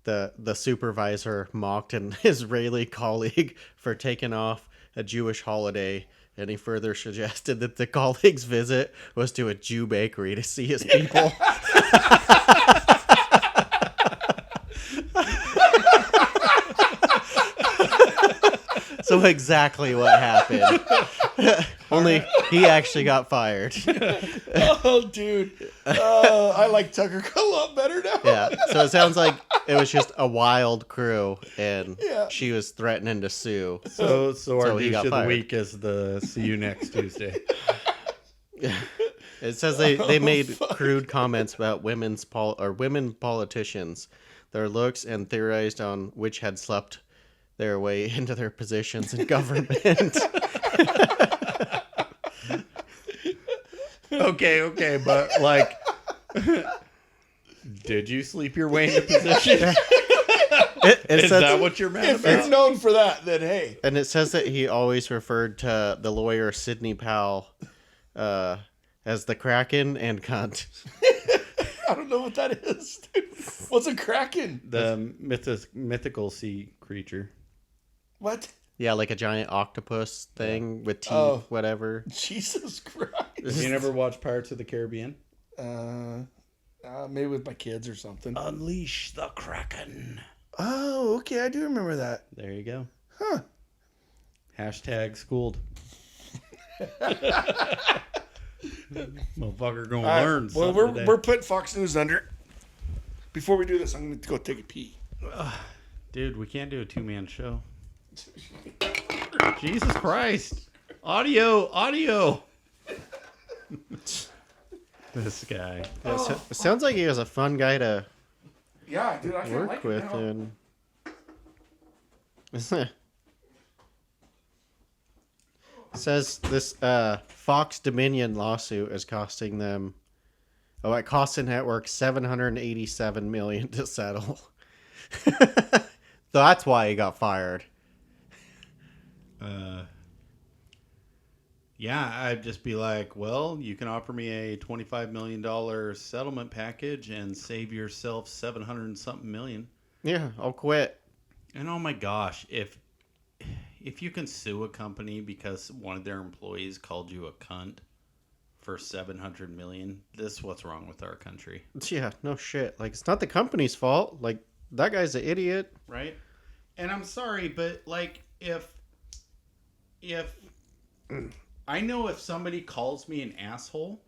the supervisor mocked an Israeli colleague for taking off a Jewish holiday, and he further suggested that the colleague's visit was to a Jew bakery to see his people. So exactly what happened. Only he actually got fired. oh, dude, I like Tucker a lot better now. Yeah. So it sounds like it was just a wild crew, and Yeah. she was threatening to sue. So our So he douche got of the fired. week is the see you next Tuesday. It says they made crude comments about women politicians, their looks, and theorized on which had slept their way into their positions in government. Okay, but like, did you sleep your way into position? It Is says, that what you're mad If about? it's known for that, then hey. and it says that he always referred to the lawyer Sidney Powell as the Kraken and cunt. I don't know what that is. Dude. What's a kraken? The mythical sea creature. What? Yeah, like a giant octopus thing with teeth, Oh. whatever. Jesus Christ. You never watched Pirates of the Caribbean? Maybe with my kids or something. Unleash the Kraken. Oh, okay. I do remember that. There you go. Huh. Hashtag schooled. Motherfucker gonna All right, learn well, something today. we're putting Fox News under. Before we do this, I'm going to go take a pee. Dude, we can't do a two-man show. Jesus Christ. Audio. This guy. Yeah, it sounds like he was a fun guy to Yeah, dude, I work like with. it now. And says this Fox Dominion lawsuit is costing them. Oh, it cost the network $787 million to settle. So that's why he got fired. Yeah, I'd just be like, well, you can offer me a $25 million settlement package and save yourself 700 and something million. Yeah, I'll quit. And oh my gosh, if you can sue a company because one of their employees called you a cunt for 700 million, this is what's wrong with our country. Yeah, no shit. Like, it's not the company's fault. Like, that guy's an idiot. Right? And I'm sorry, but like if I know if somebody calls me an asshole,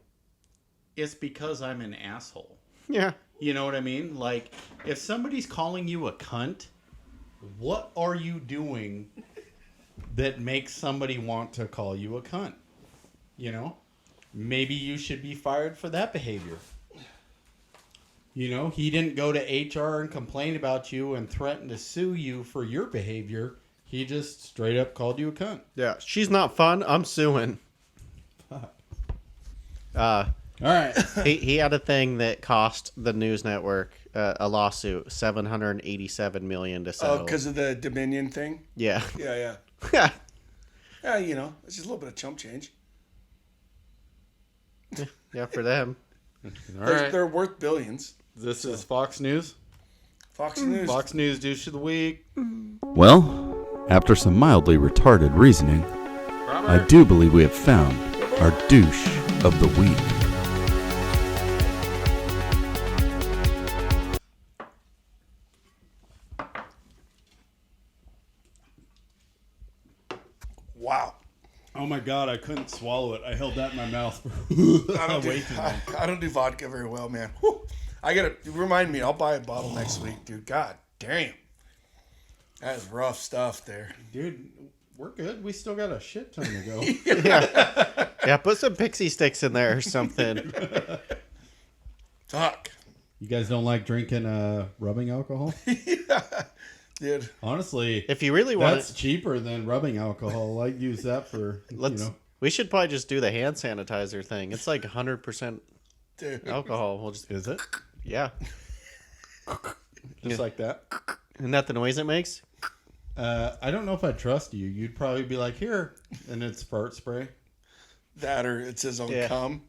it's because I'm an asshole. Yeah. You know what I mean? Like, if somebody's calling you a cunt, what are you doing that makes somebody want to call you a cunt? You know? Maybe you should be fired for that behavior. You know, he didn't go to HR and complain about you and threaten to sue you for your behavior. He just straight up called you a cunt. Yeah. She's not fun. I'm suing. All right. He had a thing that cost the news network a lawsuit, $787 million to settle. Oh, because of the Dominion thing? Yeah. Yeah. Yeah, you know, it's just a little bit of chump change. Yeah, for them. All right. They're worth billions. This is Fox News. Fox News. Fox News douche of the week. Well, after some mildly retarded reasoning, I do believe we have found our douche of the week. Wow. Oh my god, I couldn't swallow it. I held that in my mouth for way too long. I don't do vodka very well, man. Whew. I gotta remind me. I'll buy a bottle next week, dude. God damn, that is rough stuff there. Dude, we're good. We still got a shit ton to go. Yeah, put some pixie sticks in there or something. Fuck. You guys don't like drinking rubbing alcohol? Yeah, dude. Honestly, If you really want that's cheaper than rubbing alcohol. I use that for, we should probably just do the hand sanitizer thing. It's like 100% Dude. alcohol. We'll just Is it? yeah. Just like that? Isn't that the noise it makes? I don't know if I'd trust you. You'd probably be like, here, and it's fart spray. That or it's his own Yeah. cum.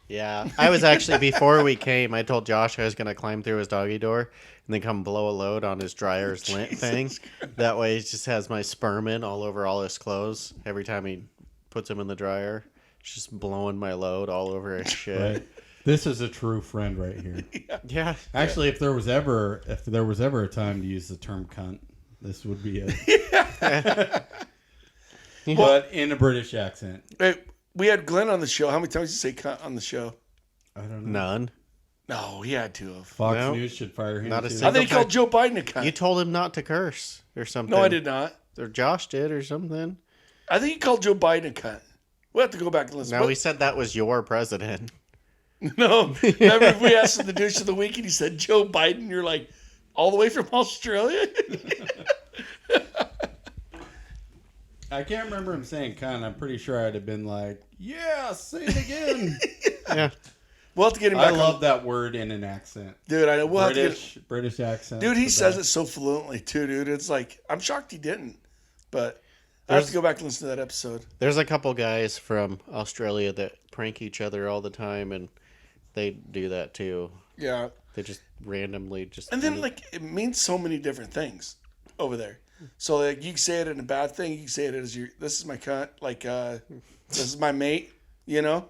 Yeah. I was actually, before we came, I told Josh I was going to climb through his doggy door and then come blow a load on his dryer's lint thing. That way he just has my sperm in all over all his clothes every time he puts them in the dryer. It's just blowing my load all over his shit. Right. This is a true friend right here. Yeah. Actually, if there was ever a time to use the term cunt, this would be it. But in a British accent. Hey, we had Glenn on the show. How many times did you say cunt on the show? I don't know. None. No, he had to have. Fox No. News should fire him. Not a too. I single- think he called Joe Biden a cunt. You told him not to curse or something. No, I did not. Or Josh did or something. I think he called Joe Biden a cunt. We'll have to go back and listen. No, he said that was your president. No, remember we asked him the douche of the week and he said Joe Biden. You're like, all the way from Australia? I can't remember him saying cunt. I'm pretty sure I'd have been like, yeah, say it again. Yeah. We'll have to get him back. I love that word in an accent. Dude, I know. We'll have to get, British accent. dude, he the says it best. so fluently too, dude. It's like, I'm shocked he didn't. But I have to go back and listen to that episode. There's a couple guys from Australia that prank each other all the time, and they do that too. Yeah. They just randomly just. And then, like, it means so many different things over there. So like you can say it in a bad thing. You can say it as this is my cunt. Like this is my mate. You know.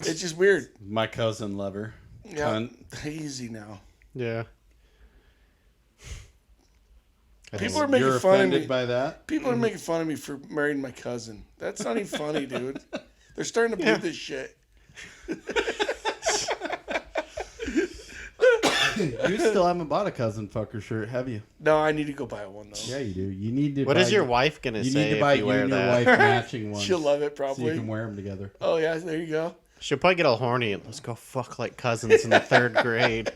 It's just weird. My cousin lover. Yeah. Cunt. Easy now. Yeah. People are making You're fun of offended me. by that? People are making fun of me for marrying my cousin. That's not even funny, dude. They're starting to believe this shit. You still haven't bought a cousin fucker shirt, have you? No, I need to go buy one though. Yeah, you do. You need to. What is your wife gonna You say need to buy if you wear and your that? wife matching ones. She'll love it So you probably. can wear them together. Oh yeah, there you go. She'll probably get all horny and let's go fuck like cousins in the 3rd grade.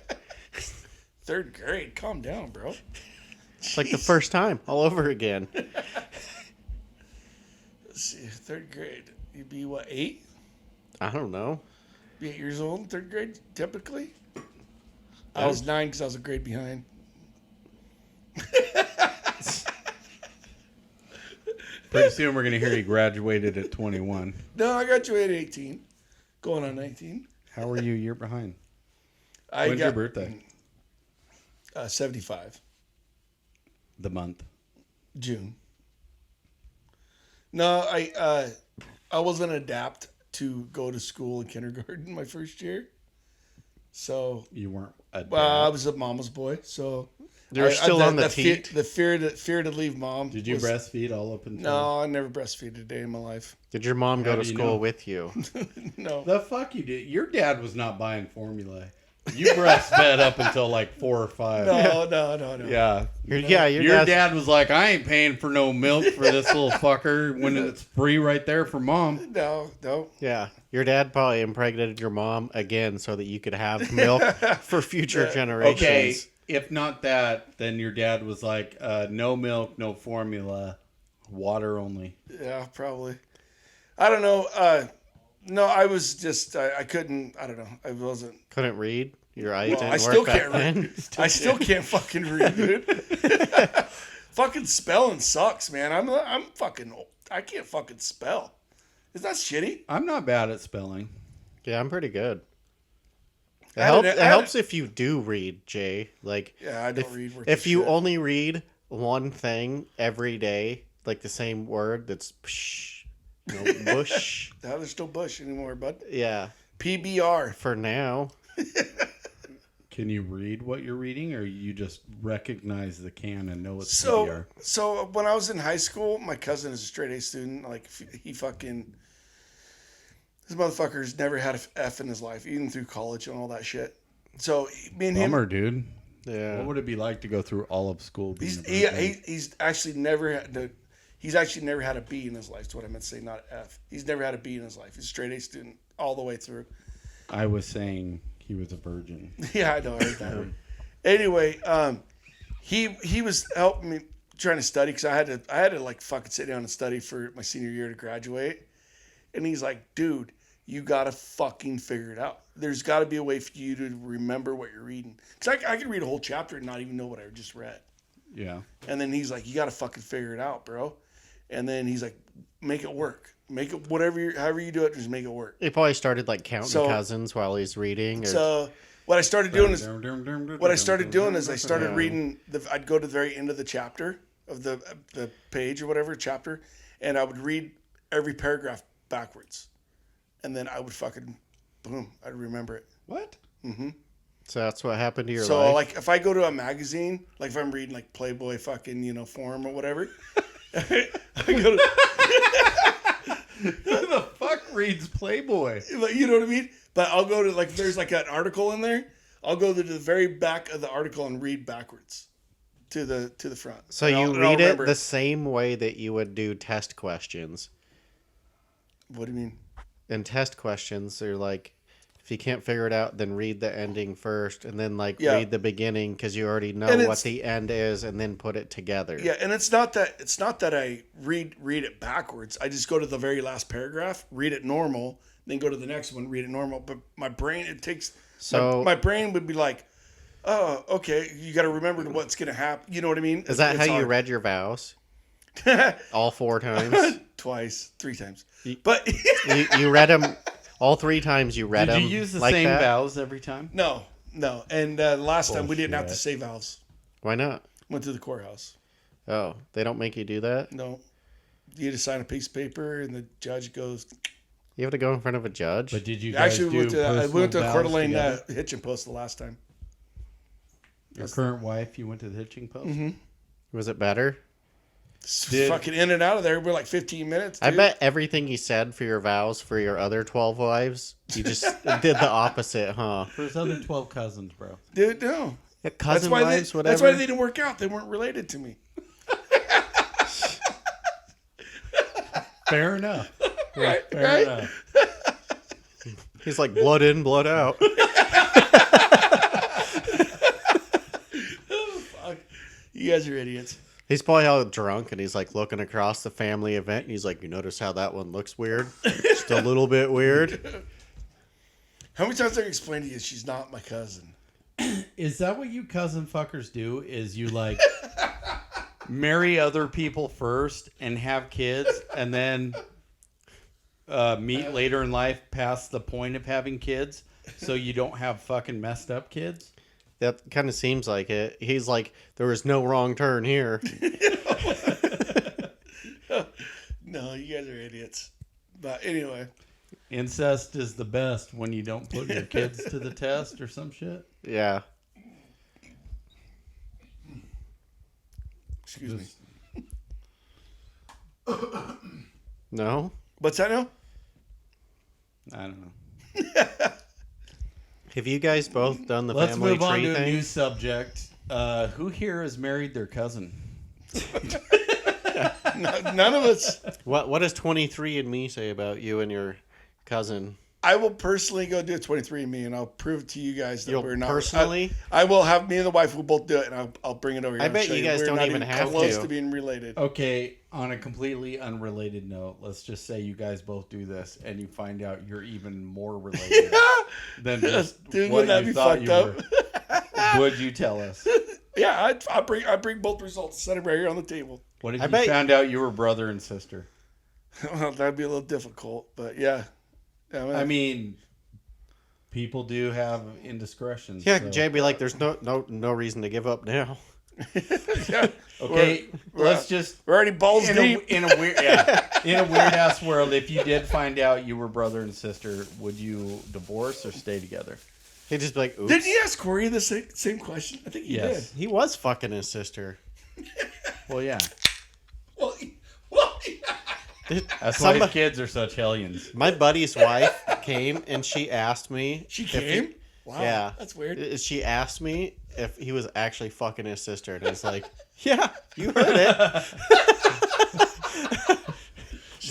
3rd grade, calm down, bro. It's like the first time, all over again. Let's see, 3rd grade. You'd be what, 8? I don't know. Be 8 years old in 3rd grade, typically. I was 9 because I was a grade behind. Pretty soon we're gonna hear you graduated at 21. No, I graduated at 18, going on 19. How are you a year behind? I When's got your birthday? 75, The month. June. No, I wasn't adapt to go to school in kindergarten my first year. So, You weren't. I was a mama's boy, so You're still on the fear, teat. the fear to leave mom. Did you breastfeed all up until? No, I never breastfeed a day in my life. Did your mom go How to do you school know? with you? No. The fuck you did. Your dad was not buying formula. You breastfed up until like 4 or 5. No. Yeah. Your Your dad was like, I ain't paying for no milk for this little fucker when it's free right there for mom. No. Yeah, your dad probably impregnated your mom again so that you could have milk for future generations. Okay, if not that, then your dad was like, no milk, no formula, water only. Yeah, probably. I don't know. No, I was just, I couldn't, I don't know. I wasn't. Couldn't read. Your eyes Well, didn't I work still back can't then. read. I still can't fucking read, dude. Fucking spelling sucks, man. I'm fucking, I can't fucking spell. Is that shitty? I'm not bad at spelling. Yeah, I'm pretty good. It, I don't- helps if you do read, Jay. Like, Yeah, I don't read worth if a you shit. only read one thing every day, like the same word that's psh, no bush. No, there's no bush anymore, bud. Yeah, PBR. for now. Can you read what you're reading, or you just recognize the can and know it's So, PBR? so when I was in high school, my cousin is a straight A student. Like he fucking, this motherfucker's never had a F in his life, even through college and all that shit. So me and him, Bummer, dude. Yeah. What would it be like to go through all of school? Being a he's virgin? he's actually never had he's actually never had a B in his life. That's what I meant to say, not F. He's never had a B in his life. He's a straight A student all the way through. I was saying he was a virgin. Yeah, I know. I heard that. Anyway, he was helping me trying to study because I had to like fucking sit down and study for my senior year to graduate. And he's like, dude, you gotta fucking figure it out. There's got to be a way for you to remember what you're reading. Because I could read a whole chapter and not even know what I just read. Yeah. And then he's like, you got to fucking figure it out, bro. And then he's like, make it work. Make it however you do it, just make it work. He probably started like counting So- cousins while he's reading. Or, So what I started doing is I started reading. I'd go to the very end of the chapter of the page or whatever chapter, and I would read every paragraph backwards, and then I would fucking boom, I'd remember it. What? so that's what happened to your So life. like if I go to a magazine, like if I'm reading like Playboy fucking forum or whatever, I go to. Who the fuck reads Playboy? Like, you know what I mean? But I'll go to like if there's like an article in there, I'll go to the very back of the article and read backwards to the front. So And you I'll read it remember the same way that you would do test questions. What do you mean? In test questions, they're like, if you can't figure it out, then read the ending first, and then like Yeah. read the beginning because you already know And what it's- the end is, and then put it together. Yeah, and it's not that I read it backwards. I just go to the very last paragraph, read it normal, then go to the next one, read it normal. But my brain, it takes. So- my brain would be like, oh, okay, you got to remember what's gonna happen. You know what I mean? Is that It's how you hard. read your vows? All 4 times? Twice, 3 times. You- But you read them all 3 times. You read Did them. you use the like same that? vowels every time? no. And last time we didn't have to Bullshit. say vows. Why not? Went to the courthouse. Oh, they don't make you do that? No. You just sign a piece of paper, and the judge goes. You have to go in front of a judge? But did you guys Actually, do we went to personal Coeur vows d'Alene together? hitching post the last time. Your current wife, you went to the hitching post? Mm-hmm. Was it better? Fucking in and out of there. We're like 15 minutes. Dude. I bet everything you said for your vows for your other 12 wives, you just did the opposite, huh? For his other 12 cousins, bro. Dude, no. Yeah, cousin wives, whatever. That's why they didn't work out. They weren't related to me. Fair enough. Right? Fair enough. He's like, blood in, blood out. Fuck. You guys are idiots. He's probably all drunk and he's like looking across the family event and he's like, you notice how that one looks weird? Just a little bit weird. How many times have I explained to you she's not my cousin? Is that what you cousin fuckers do? Is you like marry other people first and have kids and then meet later in life past the point of having kids so you don't have fucking messed up kids? That kind of seems like it. He's like, there was no wrong turn here. No, you guys are idiots. But anyway. Incest is the best when you don't put your kids to the test or some shit. Yeah. Excuse me. No? What's that now? I don't know. Have you guys both done the Let's family move on tree to a thing? new subject. Who here has married their cousin? None of us. What does 23andMe say about you and your cousin? I will personally go do a 23andMe, and I'll prove to you guys that You'll we're not. personally? I will have me and the wife. We'll both do it, and I'll bring it over here. I and bet show you guys We're don't not even have close to. being related. Okay, on a completely unrelated note, let's just say you guys both do this and you find out you're even more related than just Dude, what wouldn't that you be thought fucked you up? were. Would you tell us? Yeah, I bring both results. Set them right here on the table. What if I you bet- found out you were brother and sister? Well, that'd be a little difficult, but yeah. I mean, people do have indiscretions. Yeah, so- Jay be like, there's no reason to give up now. Yeah. Okay, let's just We're already balls in deep. a weird in a weird ass world. If you did find out you were brother and sister, would you divorce or stay together? He'd just be like, oops. Didn't you ask Corey the same question? I think you Yes. He was fucking his sister. Well, yeah. did. Well, That's why Somebody- kids are such hellions. My buddy's wife came and she asked me. she if he- came? Wow. Yeah. That's weird. She asked me if he was actually fucking his sister. And I was like, yeah, you heard it.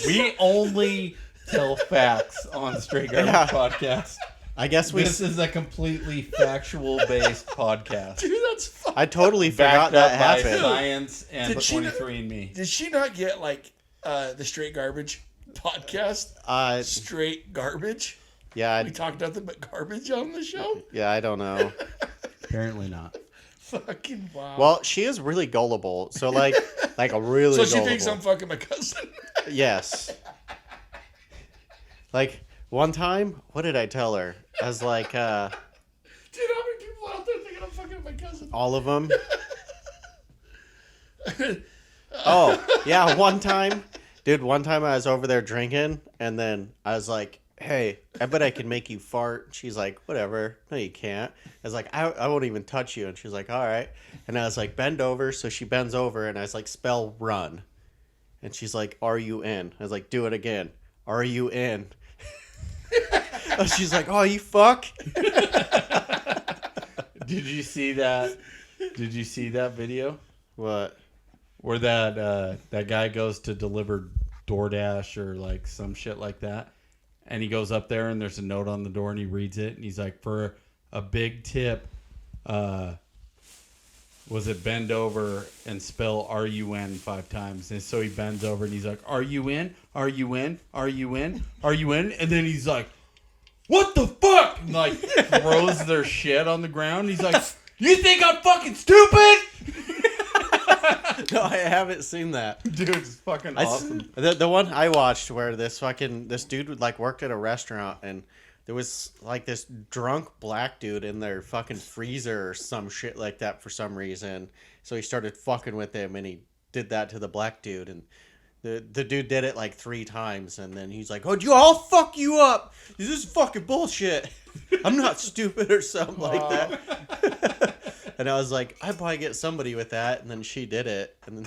We only tell facts on Straight Garbage Yeah. Podcast. I guess This is a completely factual based podcast. Dude, that's fun. I totally forgot Backed up that by happened. science and Did she not- 23andMe. Did she not get like the Straight Garbage podcast? Straight Garbage? Yeah, We talked nothing but garbage on the show? I don't know. Apparently not. Fucking wow. Well, she is really gullible. So like a really so she gullible. thinks I'm fucking my cousin. Yes. Like one time, what did I tell her? I was like, Dude, how many people out there thinking I'm fucking my cousin? all of them. Oh, yeah, one time I was over there drinking, and then I was like, hey, I bet I can make you fart. She's like, whatever. No, you can't. I was like, I won't even touch you. And she's like, all right. And I was like, bend over. So she bends over, and I was like, spell run. And she's like, are you in? I was like, do it again. Are you in? She's like, oh, you fuck. Did you see that? Did you see that video What? where that guy goes to deliver DoorDash or like some shit like that, and he goes up there and there's a note on the door and he reads it and he's like, for a big tip, was it bend over and spell R-U-N 5 times? And so he bends over and he's like, are you in? Are you in? Are you in? Are you in? And then he's like, what the fuck? And like throws their shit on the ground. He's like, you think I'm fucking stupid? No, I haven't seen that. Dude, it's fucking awesome. The one I watched where this dude would like worked at a restaurant and there was like this drunk black dude in their fucking freezer or some shit like that for some reason. So he started fucking with him and he did that to the black dude, and the dude did it like 3 times, and then he's like, "Oh, I'll fuck you up. This is fucking bullshit. I'm not stupid," or something like that. And I was like, I'd probably get somebody with that, and then she did it, and then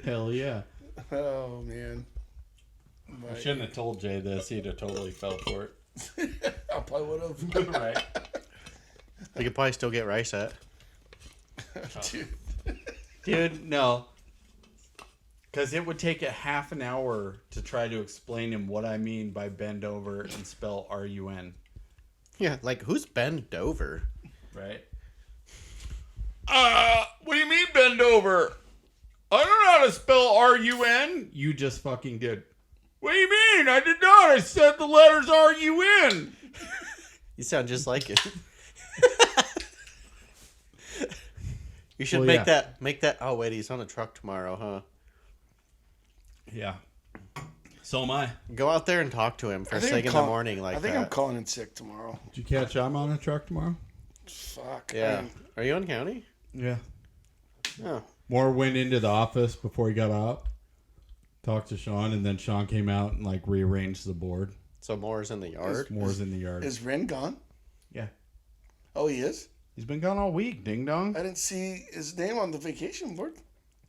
Hell yeah. Oh man. I shouldn't have told Jay this. He'd have totally fell for it. I probably would have. Right. you could probably still get rice at. Dude, no. Because it would take a half an hour to try to explain him what I mean by bend over and spell R-U-N. Yeah, like, who's bent over? Right? What do you mean bend over? I don't know how to spell R-U-N. You just fucking did. What do you mean? I did not. I said the letters R-U-N. You sound just like it. You should Well, make that. Oh wait, he's on a truck tomorrow, huh? Yeah. So am I. Go out there and talk to him first thing in the morning, like I think that. I'm calling in sick tomorrow. Did you catch I'm on a truck tomorrow? Fuck. Yeah. Are you on county? Yeah. Oh. Moore went into the office before he got out, talked to Sean, and then Sean came out and like rearranged the board. So Moore's in the yard. Moore's in the yard. Is Ren gone? Yeah. Oh, he is? He's been gone all week, ding dong. I didn't see his name on the vacation board.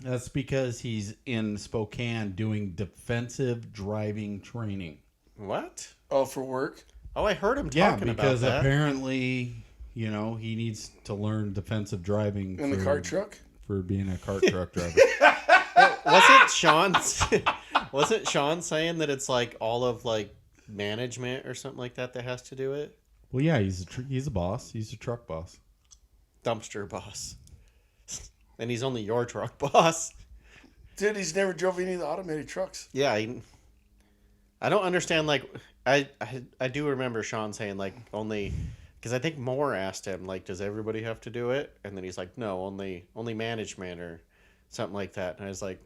That's because he's in Spokane doing defensive driving training. What? Oh, for work? Oh, I heard him Yeah, talking because about that. apparently, he needs to learn defensive driving In the cart truck? for being a cart truck driver. Wasn't Sean saying that it's like all of like management or something like that has to do it? Well, yeah, he's a boss. He's a truck boss. Dumpster boss. And he's only your truck boss. Dude, he's never drove any of the automated trucks. Yeah, I don't understand. Like, I do remember Sean saying like only, because I think Moore asked him like, does everybody have to do it? And then he's like, no, only management or something like that. And I was like,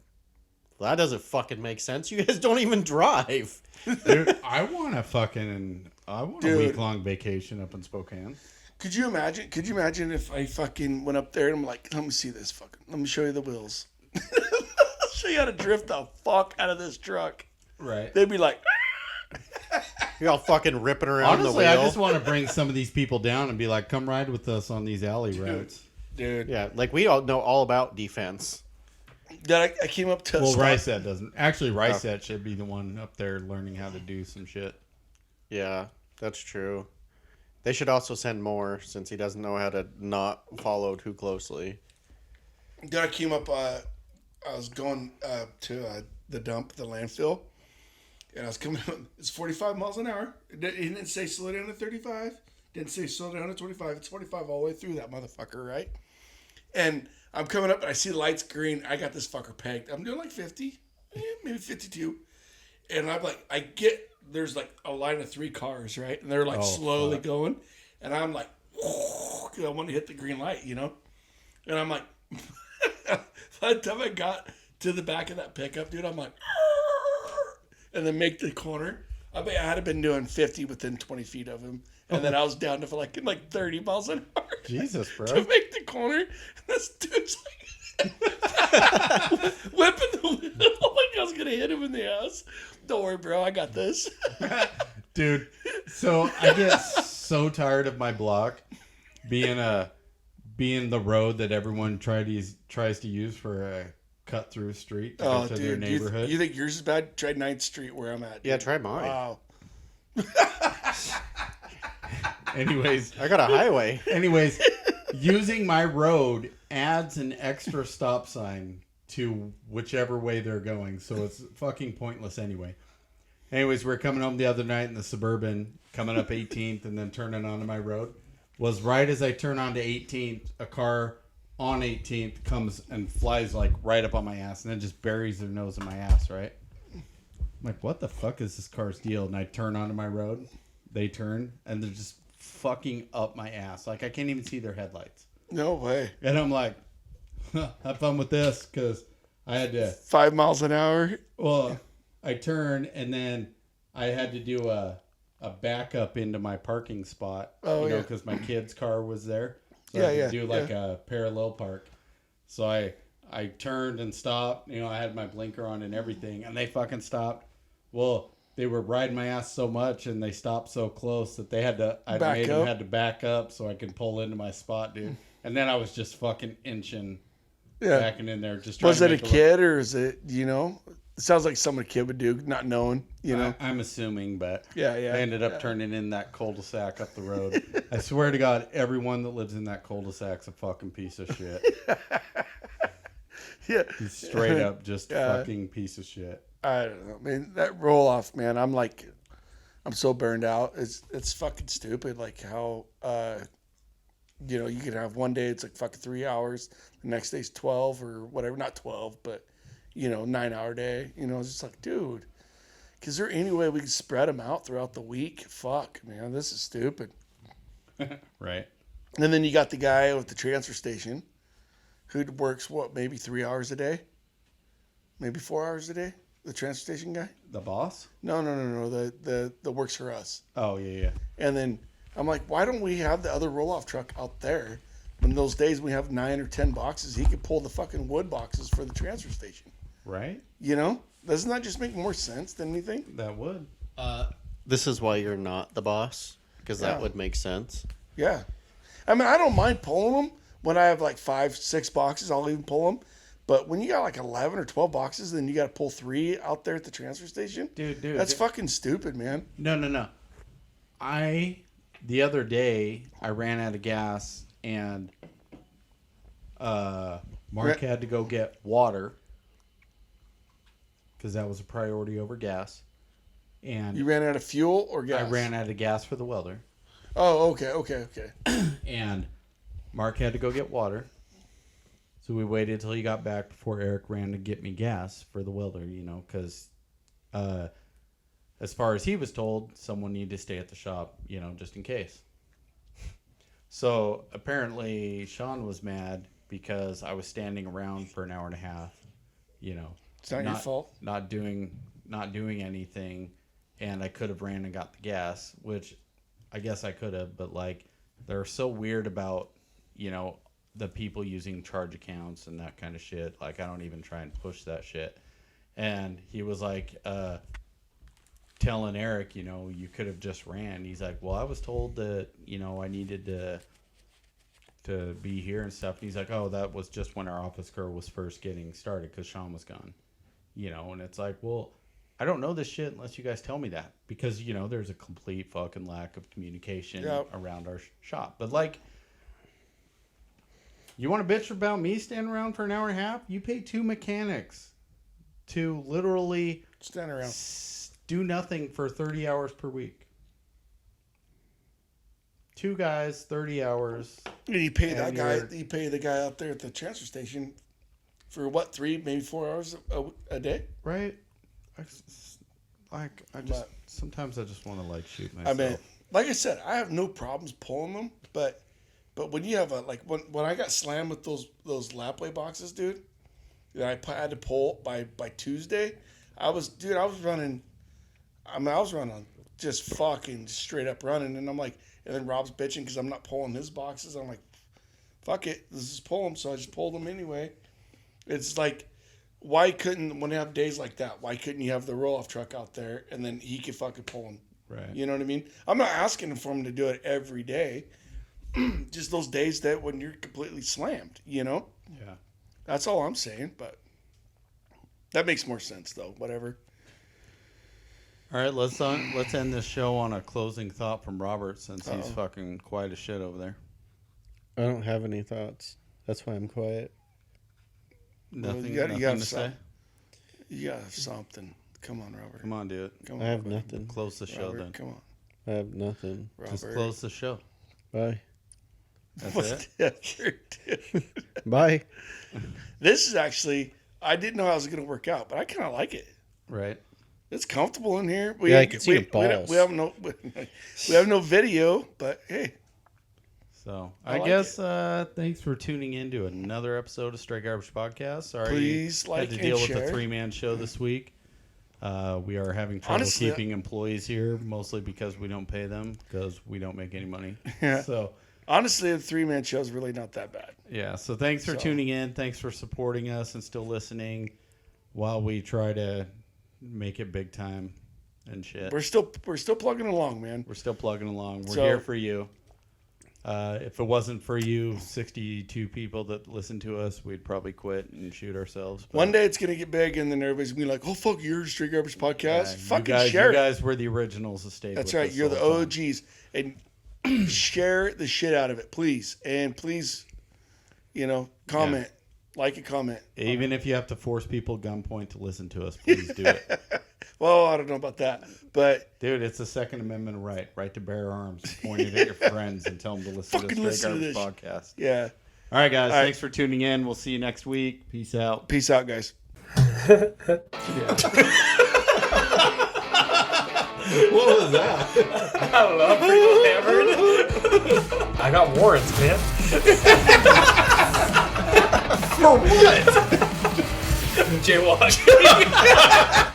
well, that doesn't fucking make sense. You guys don't even drive. Dude, I want a week-long vacation up in Spokane. Could you imagine if I fucking went up there and I'm like, let me see this fucking, let me show you the wheels. I'll show you how to drift the fuck out of this truck. Right. They'd be like, You're all fucking ripping around Honestly, the wheel. I just want to bring some of these people down and be like, come ride with us on these alley routes. dude. Yeah, like we all know all about defense. That I came up to. Well, stop. Ryset doesn't. Actually, Ryset should be the one up there learning how to do some shit. Yeah, that's true. They should also send more since he doesn't know how to not follow too closely. Then I came up. I was going to the dump, the landfill, and I was coming. It's 45 miles an hour. He didn't say slow down to 35. Didn't say slow down to 25. It's 45 all the way through that motherfucker, right? And I'm coming up and I see the lights green. I got this fucker pegged. I'm doing like 50, maybe 52. And I'm like, there's like a line of 3 cars, right? And they're like slowly going. And I'm like, I want to hit the green light, And I'm like, by the time I got to the back of that pickup, dude, I'm like, and then make the corner. I bet I had been doing 50 within 20 feet of him. And then I was down to like 30 miles an hour. Jesus, bro. To make the corner. And this dude's like whipping the wheel. Like I was going to hit him in the ass. Don't worry, bro. I got this. Dude, so I get so tired of my block being the road that everyone tries to use for a cut through street to get to their neighborhood. You think yours is bad? Try 9th Street where I'm at. Yeah, dude. try mine. Wow. Anyways, I got a highway. Using my road adds an extra stop sign to whichever way they're going, so it's fucking pointless anyway. Anyways, we're coming home the other night in the Suburban, coming up 18th and then turning onto my road. Was right as I turn onto 18th, a car on 18th comes and flies like right up on my ass and then just buries their nose in my ass, right? I'm like, what the fuck is this car's deal? And I turn onto my road. They turn and they're just fucking up my ass. Like I can't even see their headlights. No way. And I'm like, have fun with this, because I had to. 5 miles an hour. Well, I turned and then I had to do a backup into my parking spot. Oh, yeah. Because my kid's car was there. So I Yeah, had to yeah, do like a parallel park. So I turned and stopped. You know, I had my blinker on and everything, and they fucking stopped. Well, they were riding my ass so much, and they stopped so close that they had to. I made them had to back up so I could pull into my spot, dude. And then I was just fucking inching, backing in there. Just trying was it a kid or is it? You know, it sounds like something a kid would do, not knowing. You know, I'm assuming, but yeah. I ended up turning in that cul-de-sac up the road. I swear to God, everyone that lives in that cul-de-sac's a fucking piece of shit. Yeah, He's straight up just fucking piece of shit. I don't know. I mean, that roll off, man. I'm so burned out. It's fucking stupid. Like how, you know, you could have one day it's like fucking 3 hours, the next day's 12 or whatever. Not 12, but 9-hour day. You know, it's just like, dude, is there any way we can spread them out throughout the week? Fuck, man, this is stupid. Right. And then you got the guy with the transfer station who works maybe 3 hours a day, maybe 4 hours a day. The transfer station guy? The boss? No. The works for us. Oh, yeah. And then I'm like, why don't we have the other roll-off truck out there? When those days we have 9 or 10 boxes, he could pull the fucking wood boxes for the transfer station. Right? You know? Doesn't that just make more sense than anything? That would. This is why you're not the boss, because that Yeah. would make sense. Yeah. I mean, I don't mind pulling them. When I have like 5, 6 boxes, I'll even pull them. But when you got like 11 or 12 boxes, then you got to pull 3 out there at the transfer station. Dude. That's fucking stupid, man. No. The other day, I ran out of gas, and Mark had to go get water, because that was a priority over gas. And You ran out of fuel or gas? I ran out of gas for the welder. Oh, okay. And Mark had to go get water. So we waited till he got back before Eric ran to get me gas for the welder, because as far as he was told, someone needed to stay at the shop, just in case. So apparently Sean was mad because I was standing around for an hour and a half, It's not your fault. not doing anything, and I could have ran and got the gas, which I guess I could have, but like they're so weird about, the people using charge accounts and that kind of shit. Like, I don't even try and push that shit. And he was like, telling Eric, you could have just ran. He's like, well, I was told that, I needed to be here and stuff. And he's like, oh, that was just when our office girl was first getting started because Sean was gone. And it's like, well, I don't know this shit unless you guys tell me that, because, there's a complete fucking lack of communication around our shop. But like, you want to bitch about me standing around for an hour and a half? You pay 2 mechanics to literally Stand around. do nothing for 30 hours per week. 2 guys, 30 hours. You pay that guy. You pay the guy out there at the transfer station for what, 3, maybe 4 hours a day? Right? Sometimes I just want to like shoot myself. I mean, like I said, I have no problems pulling them, but when you have when I got slammed with those lapway boxes, dude, that I had to pull by Tuesday, I was running. I was running just fucking straight up running, and I'm like, and then Rob's bitching because I'm not pulling his boxes. I'm like, fuck it, let's just pull them. So I just pulled them anyway. It's like, why couldn't, when you have days like that, why couldn't you have the roll-off truck out there and then he could fucking pull them? Right. You know what I mean? I'm not asking for him to do it every day. Just those days that when you're completely slammed, Yeah. That's all I'm saying, but that makes more sense though. Whatever. All right, let's end this show on a closing thought from Robert, since he's fucking quiet as shit over there. I don't have any thoughts. That's why I'm quiet. Nothing, you nothing gotta to say? You gotta have something. Come on, Robert. Come on, dude. Come on, I have Robert. nothing. Close the show Robert, then. come on, I have nothing. Robert. Just close the show. Bye. That's it? Yeah, sure, dude. Bye. This is actually, I didn't know how it was going to work out, but I kind of like it. Right. It's comfortable in here. I can see the balls. We have no video, but hey. So I I like guess thanks for tuning in to another episode of Straight Garbage Podcast. Sorry Please you like had to and deal with share. a 3-man show this week. We are having trouble Honestly, keeping employees here, mostly because we don't pay them, because we don't make any money. Yeah. So Honestly, the 3-man show is really not that bad. Yeah, so thanks for tuning in. Thanks for supporting us and still listening while we try to make it big time and shit. We're still plugging along, man. We're still plugging along. We're So- here for you. If it wasn't for you 62 people that listen to us, we'd probably quit and shoot ourselves. But One day it's going to get big, and then everybody's going to be like, oh, fuck, you're Straight Garbage Podcast? Fucking share you it. guys were the originals that stayed That's with right. us You're the whole time. OGs. And share the shit out of it, please. And please, comment. Like a comment. Even if you have to force people gunpoint to listen to us, please do it. Well, I don't know about that. But, Dude, it's a Second Amendment right to bear arms. Point it at your friends and tell them to listen to Fucking the Straight listen to Garbage this. Podcast. yeah. All right, guys. All right. Thanks for tuning in. We'll see you next week. Peace out. Peace out, guys. What was that? I don't know. I'm pretty hammered. I got warrants, man. For what? Jaywalking.